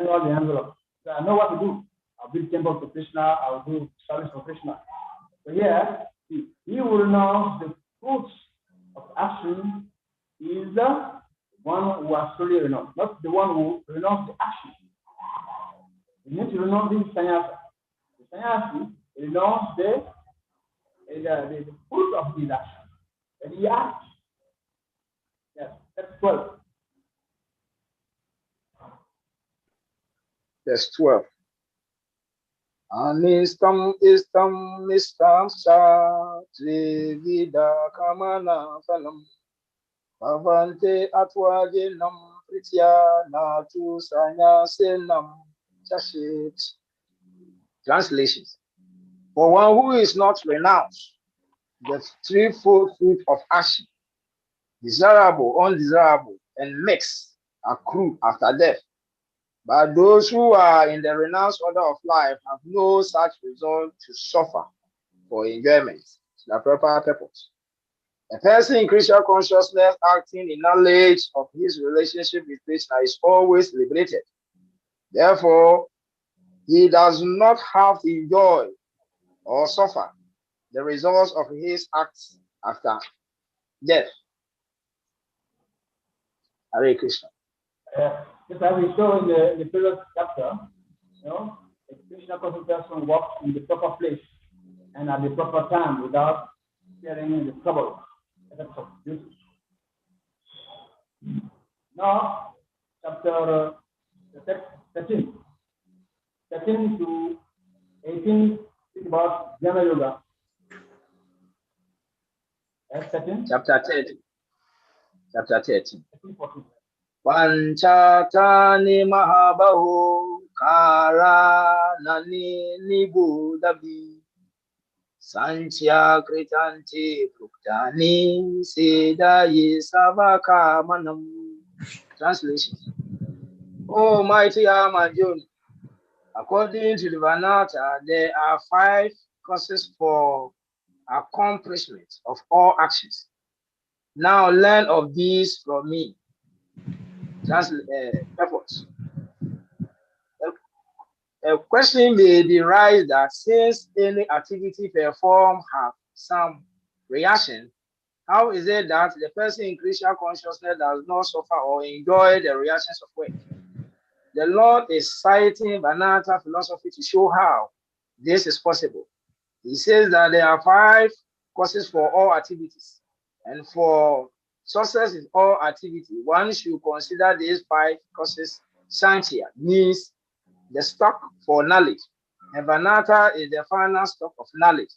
all the envelopes. So I know what to do. I'll build temple to Krishna, I'll do service for Krishna. So here, he who renounce the fruits of action is the one who has truly renounced, not the one who renounced the action. You need to renounce this sannyasa. The sannyasi renounced the fruit of his action. And he acts. Yes, that's 12. That's 12. Anistam istam mistam sa trivida kamana phalam bhavante atvajenam pritya natu sanyasenam chashit. Translations. For one who is not renounced, the threefold fruit of action, desirable, undesirable, and mixed, accrue after death. But those who are in the renounced order of life have no such result to suffer for enjoyment, the proper purpose. A person in Krishna consciousness acting in knowledge of his relationship with Krishna is always liberated. Therefore, he does not have to enjoy or suffer the results of his acts after death. Hare Krishna. Just as we saw in the previous chapter, the Krishna conscious person walks in the proper place and at the proper time without sharing the trouble. Now, chapter 13 to 18 is about Jnana Yoga. Chapter 13. Panchatani mahabahu karanani nibudabi Sanchya Kritanti Puktani Siddhayi Savakamanam. Translation. Almighty Armajon, according to the Vanata, there are 5 causes for accomplishment of all actions. Now learn of these from me. Efforts. A question may be raised that since any activity performed have some reaction, how is it that the person in Krishna consciousness does not suffer or enjoy the reactions of work? The Lord is citing Vedanta philosophy to show how this is possible. He says that there are 5 causes for all activities, and for success in all activity, one should consider these 5 causes. Sanchya means the stock for knowledge, and Vedanta is the final stock of knowledge,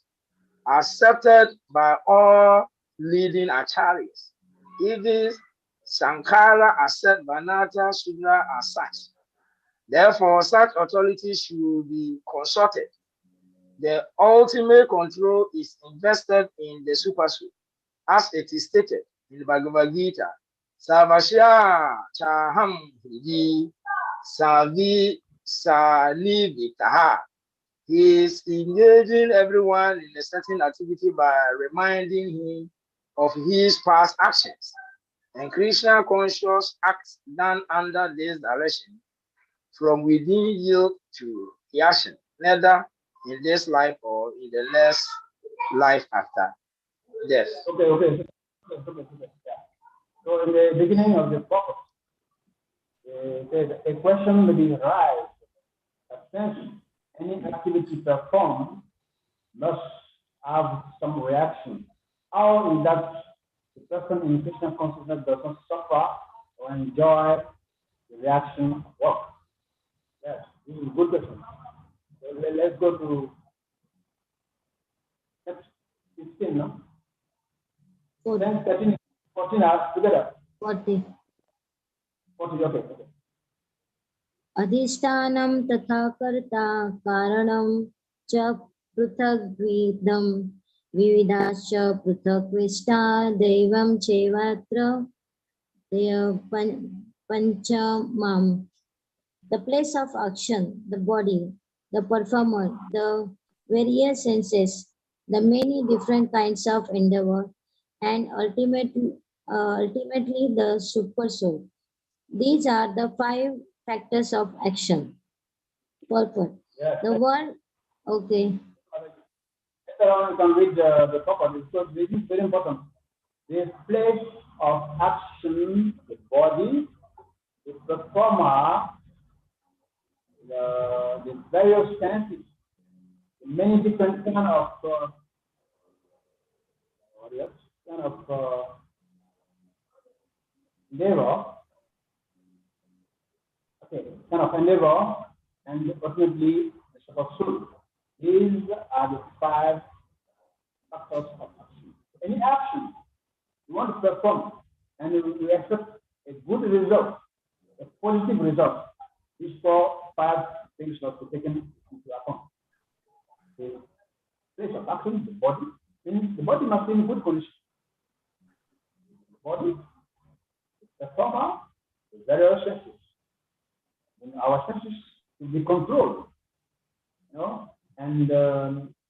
accepted by all leading acharyas. Even Sankara accept Vedanta Sudra as such. Therefore, such authority should be consulted. The ultimate control is invested in the Supersoul, as it is stated in the Bhagavad Gita. Savashya chaham hidi savi salivitaha. He is engaging everyone in a certain activity by reminding him of his past actions. And Krishna conscious acts done under this direction from within yield to reaction, neither in this life or in the next life after death. Okay. Yeah. So in the beginning of the purpose, a question may be raised that since any activity performed must have some reaction, how is that the person in Krishna consciousness does not suffer or enjoy the reaction of work? Yes, this is a good question. So let's go to next 16, no? 10, 13, 14 hours together. 40. 40, okay. Adhishtanam tatha karta karanam cha pruthagvidam vividascha pruthagvishta devam chevatra deya panchamam. The place of action, the body, the performer, the various senses, the many different kinds of endeavor, and ultimately the super soul. These are the 5 factors of action. Purport. Yes. The word, okay. Later on, you can read the purport because this is very important. The place of action, the body, the performer, the various senses, many different kind of endeavor. Okay, kind of endeavor, and ultimately the soul. These are the 5 factors of action. Any action you want to perform, and you expect a good result, a positive result. These 5 things must be taken into account. The place of action, the body, means the body must be in good condition. The body, the performer, the various senses. And our senses will be controlled, you know, and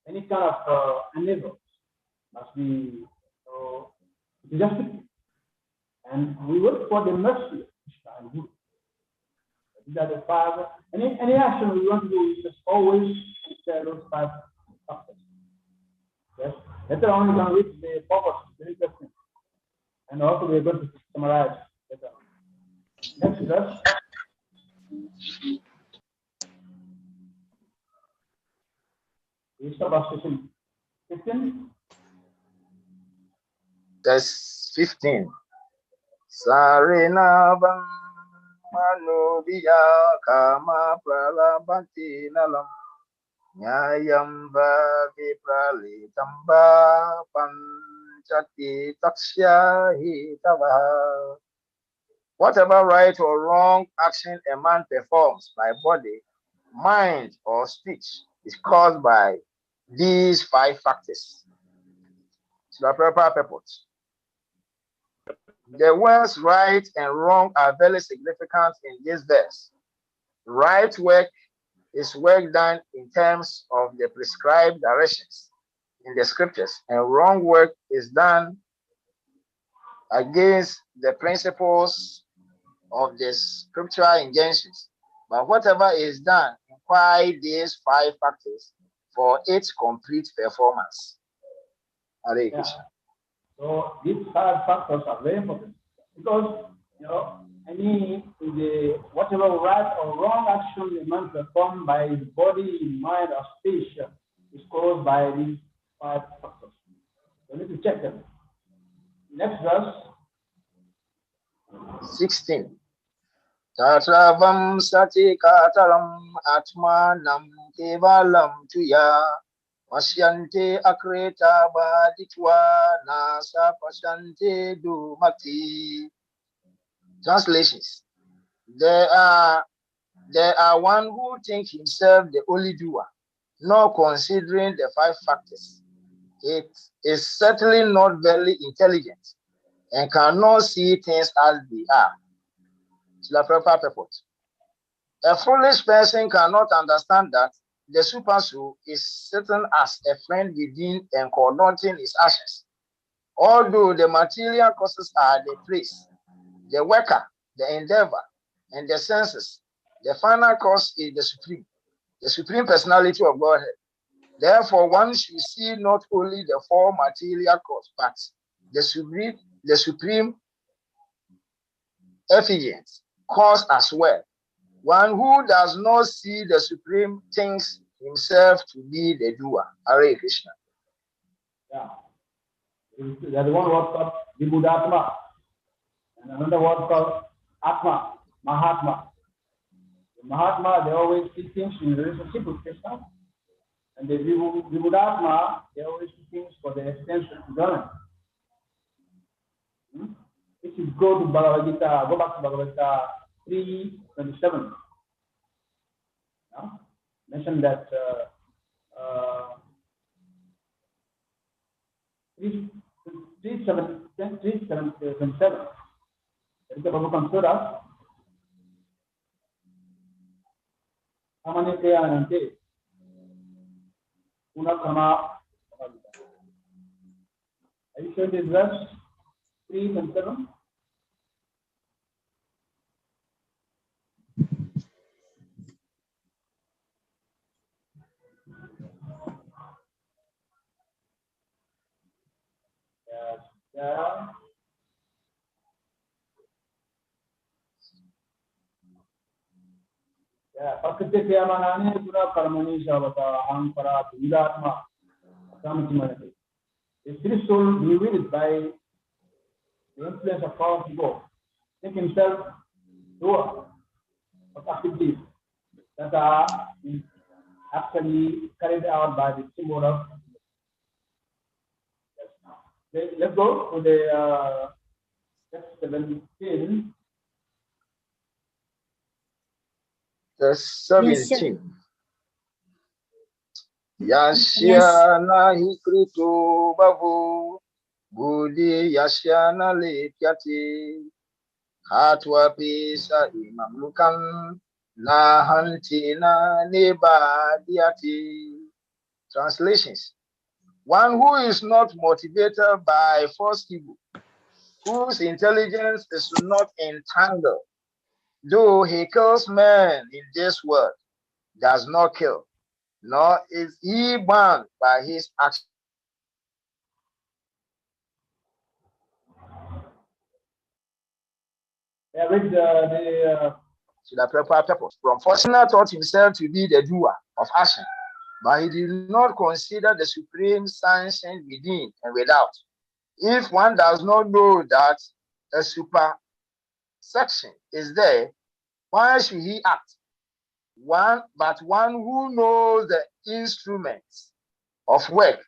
any kind of endeavor must be justified. And we work for the mercy of Krishna and Guru. These are the 5. Any action we want to do, we just always share those 5 factors. Yes. Later on, we can read the purpose, very interesting. And also, we are going to summarize later on. Next verse. We start by session 15. Verse 15. Sarinavam manubhiya kama pralabanti nalam nyayam va vipralitam va panchati takshya hitava. Whatever right or wrong action a man performs by body, mind, or speech is caused by these 5 factors. To the proper purpose. The words right and wrong are very significant in this verse. Right work is work done in terms of the prescribed directions in the scriptures, and wrong work is done against the principles of the scriptural injunctions. But whatever is done requires these 5 factors for its complete performance. Hare Krishna. So these 5 factors are very important because, you know, whatever right or wrong action a man performed by his body, mind, or speech is caused by these 5 factors. So we need to check them. Next verse. 16. Tatravam sati kataram atmanam kevalam tuya Pasyante akreta baditwa nasa pasyante dumati. Translations. There are one who think himself the only doer, not considering the 5 factors. It is certainly not very intelligent and cannot see things as they are. To the proper purpose. A foolish person cannot understand that the super soul is sitting as a friend within and coordinating his actions. Although the material causes are the place, the worker, the endeavor, and the senses, the final cause is the supreme personality of Godhead. Therefore, one should see not only the 4 material cause, but the supreme efficient cause as well. One who does not see the supreme thinks himself to be the doer. Hare Krishna. Yeah. There's one word called Vibhudatma and another word called Atma, Mahatma. The Mahatma, they always see things in relationship with Krishna. And the Vibhudatma, they always see things for the extension of government. If you go to Bhagavad Gita, go back to Bhagavad Gita 3:27. Mention that 3:27. The Bhagavad Gita. Amane Nante. Are you sure this verse 3:27? Yes. Yeah. Yeah. Pakate Yamanani Pura Karmani Shavata Ankara Vidatma Samitimanati. The spirit soul revealed by the influence of power to go. Think himself doer of activities that are actually carried out by the symbol of. Let's go to the text 17. Verse 17. Yasyana hikrito babu Budi Yasyana lekyati Hatwa pisa imamlukan Nahantina nebadiati. Translations. One who is not motivated by false evil, whose intelligence is not entangled, though he kills men in this world, does not kill, nor is he bound by his action. To the proper purpose. From Fortuna thought himself to be the doer of action, but he did not consider the supreme sanction within and without. If one does not know that a super section is there, why should he act? But one who knows the instruments of work,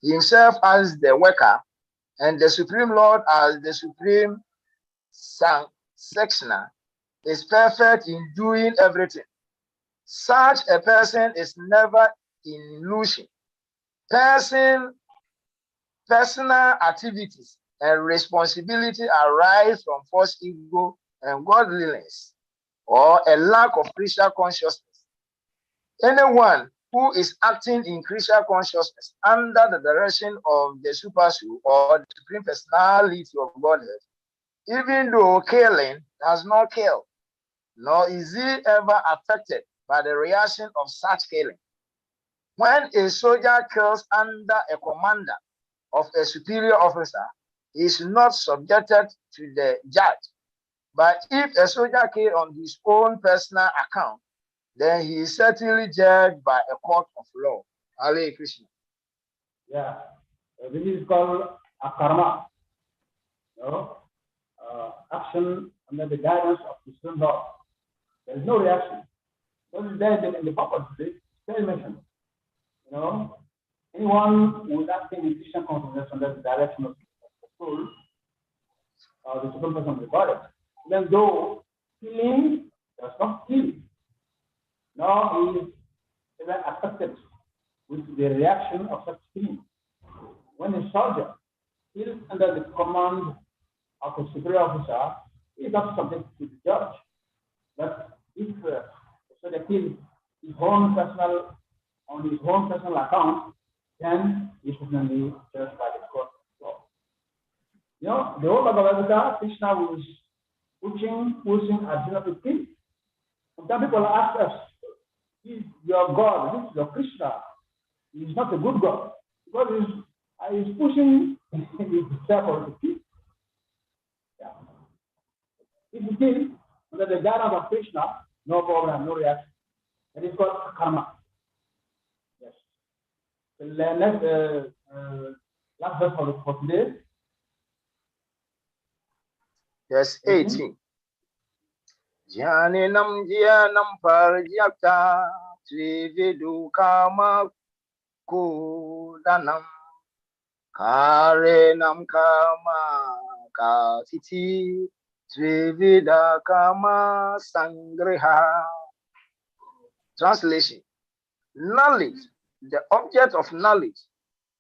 himself as the worker, and the Supreme Lord as the supreme sectioner, is perfect in doing everything. Such a person is never in illusion, Personal activities and responsibility arise from false ego and godliness, or a lack of Krishna consciousness. Anyone who is acting in Krishna consciousness under the direction of the Super Soul or the Supreme Personality of Godhead, even though killing does not kill, nor is he ever affected by the reaction of such killing. When a soldier kills under a commander of a superior officer, he is not subjected to the judge. But if a soldier kills on his own personal account, then he is certainly judged by a court of law. Hare Krishna. Yeah, this is called a karma. Action under the guidance of the Supreme Lord. There is no reaction. So there in the purpose of this, very mentioned. Anyone who is acting in Krishna consciousness under the direction of the soul, the Supreme Person of the Godhead, even though killing does not kill, now he is even affected with the reaction of such killing. When a soldier is under the command of a superior officer, he is not subject to the judge. But if the soldier kills his own personal on his own personal account, then he is certainly judged by the court of law. The whole Bhagavad Gita, Krishna was pushing Arjuna to kill. Some people ask us, is your God, this is your Krishna, he is not a good God, because he is pushing his disciple to kill. Yeah. If you kill under the guidance of Krishna, no problem, no reaction. That is called karma. Yes. The next, last verse for today. Yes, 18. Jnanam parjapta trividu kama kudanam karenam kama katiti trivida kama sangriha. Translation: knowledge, the object of knowledge,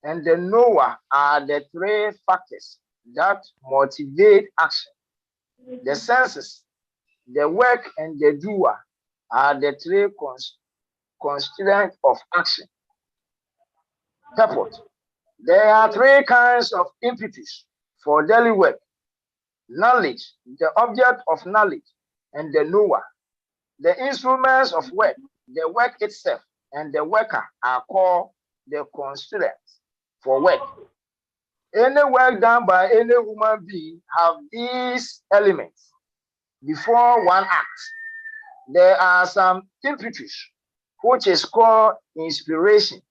and the knower are the three factors that motivate action. The senses, the work, and the doer are the three constituents of action. Purport: there are three kinds of impetus for daily work: knowledge, the object of knowledge, and the knower. The instruments of work, the work itself, and the worker are called the constituents for work. Any work done by any human being have these elements. Before one acts, there are some impetus, which is called inspiration.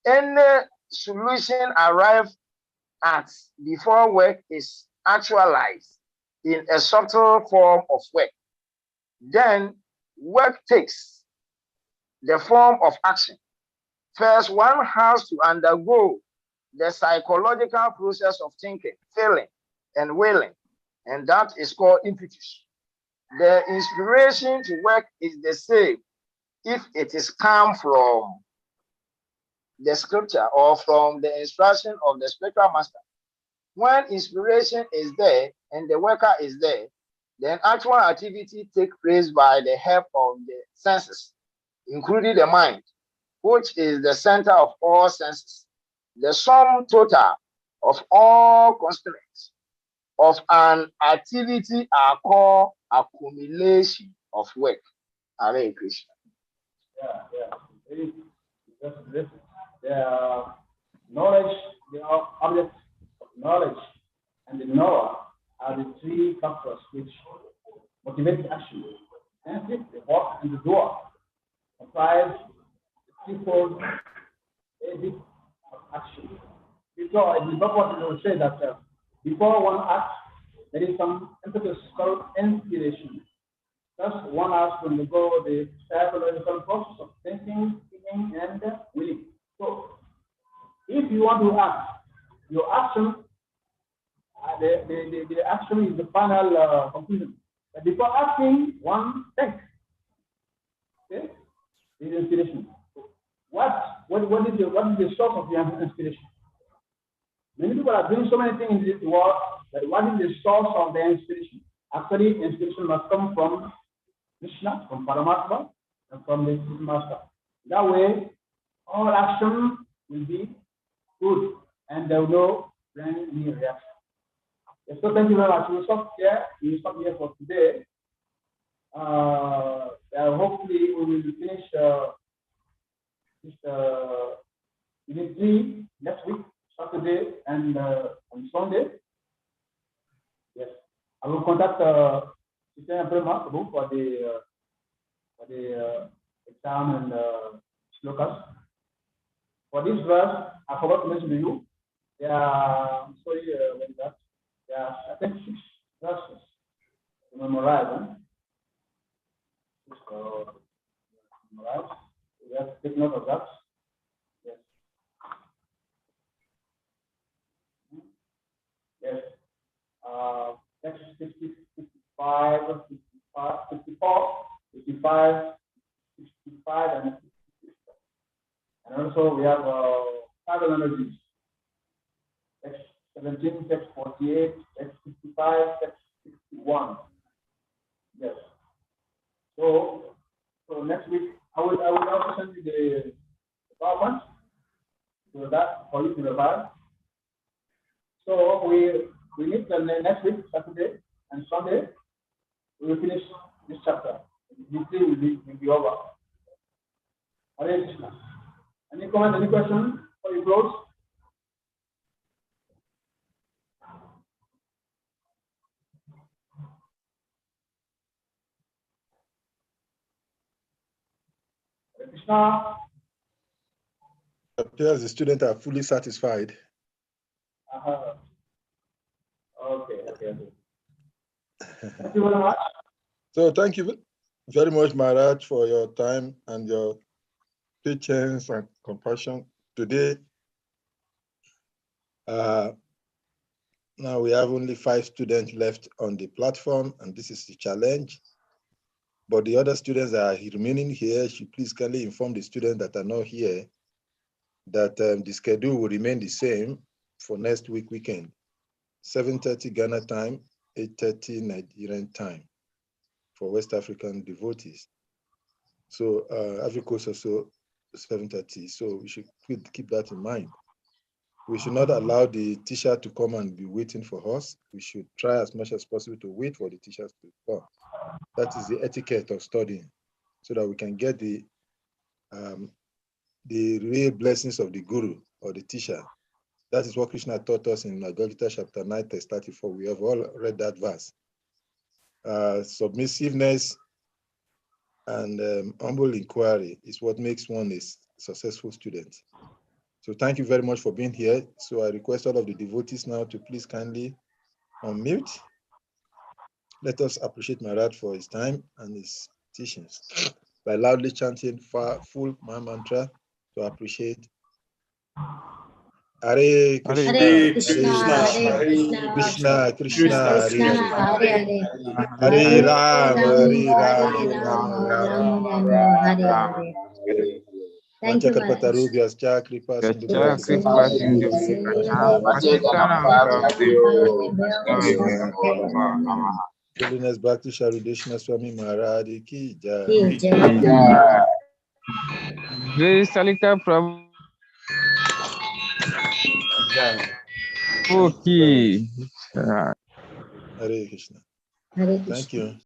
Any solution arrived at before work is actualized in a subtle form of work. Then work takes the form of action. First, one has to undergo the psychological process of thinking, feeling, and willing, and that is called impetus. The inspiration to work is the same if it is come from the scripture or from the instruction of the spiritual master. When inspiration is there and the worker is there, then actual activity takes place by the help of the senses, including the mind, which is the center of all senses. The sum total of all constraints of an activity are called accumulation of work. Hare Krishna. The knowledge, the object of knowledge, and the knower are the three factors which motivate action. And the work and the doer comprise the threefold basis of action. Because in the purpose, we will say that before one acts, there is some impetus called inspiration. Thus, one has to undergo the psychological process of thinking, feeling, and willing. So, if you want to act, your action, the action is the final conclusion. But before acting, one thinks. Okay? This is inspiration. what is the source of your inspiration? Many people are doing so many things in this world, but what is the source of their inspiration? Actually, inspiration must come from Krishna, from Paramatma, and from the Master. That way, all action will be good, and there will no any reaction. Yes, so thank you very much. We'll stop here. We'll stop here for today. Hopefully, we will finish unit 3 next week, Saturday and on Sunday. Yes, I will contact Sister Brahma for the exam and slokas. For this verse, I forgot to mention to you. There are, sorry, what is that? There are, I think, 6 verses to memorize. Memorize. We have to take note of that. Yes. Yes. Text 60, 55, 55, 54, 55, 65, and 66. And also we have 5 energies. Text 17, text 48, text 55, text 61. Yes. So next week I will also send you the PowerPoint so that for you to revise. So we meet next week, Saturday and Sunday. We will finish this chapter. This day will be over. Hare Krishna. Any comment, any question before you close? Hare Krishna. It appears the students are fully satisfied. Okay. Thank you very much. So thank you very much, Maharaj, for your time and your patience and compassion today. Now we have only 5 students left on the platform, and this is the challenge. But the other students that are remaining here should please kindly inform the students that are not here that the schedule will remain the same for next weekend. 7:30 Ghana time, 8:30 Nigerian time for West African devotees. So Africa Coast also 7:30. So we should keep that in mind. We should not allow the teacher to come and be waiting for us. We should try as much as possible to wait for the teachers to come. That is the etiquette of studying, so that we can get the real blessings of the guru or the teacher. That is what Krishna taught us in Bhagavad Gita chapter 9, verse 34. We have all read that verse. Submissiveness and humble inquiry is what makes one a successful student. So thank you very much for being here. So I request all of the devotees now to please kindly unmute. Let us appreciate Maharaj for his time and his teachings by loudly chanting full mantra to appreciate. Hare Krishna, Hare Krishna, Hare Krishna, Krishna, Krishna, Hare Hare Hare Ram, Hare Hare Ram, Ram, Ram Ram, Hare Hare. Thank you, Maharaj. Holiness Bhakti Carudesna Swami Maharaj ki jai. Jai Salika Prabhu. Okay. Hare Krishna. Hare Krishna. Thank you.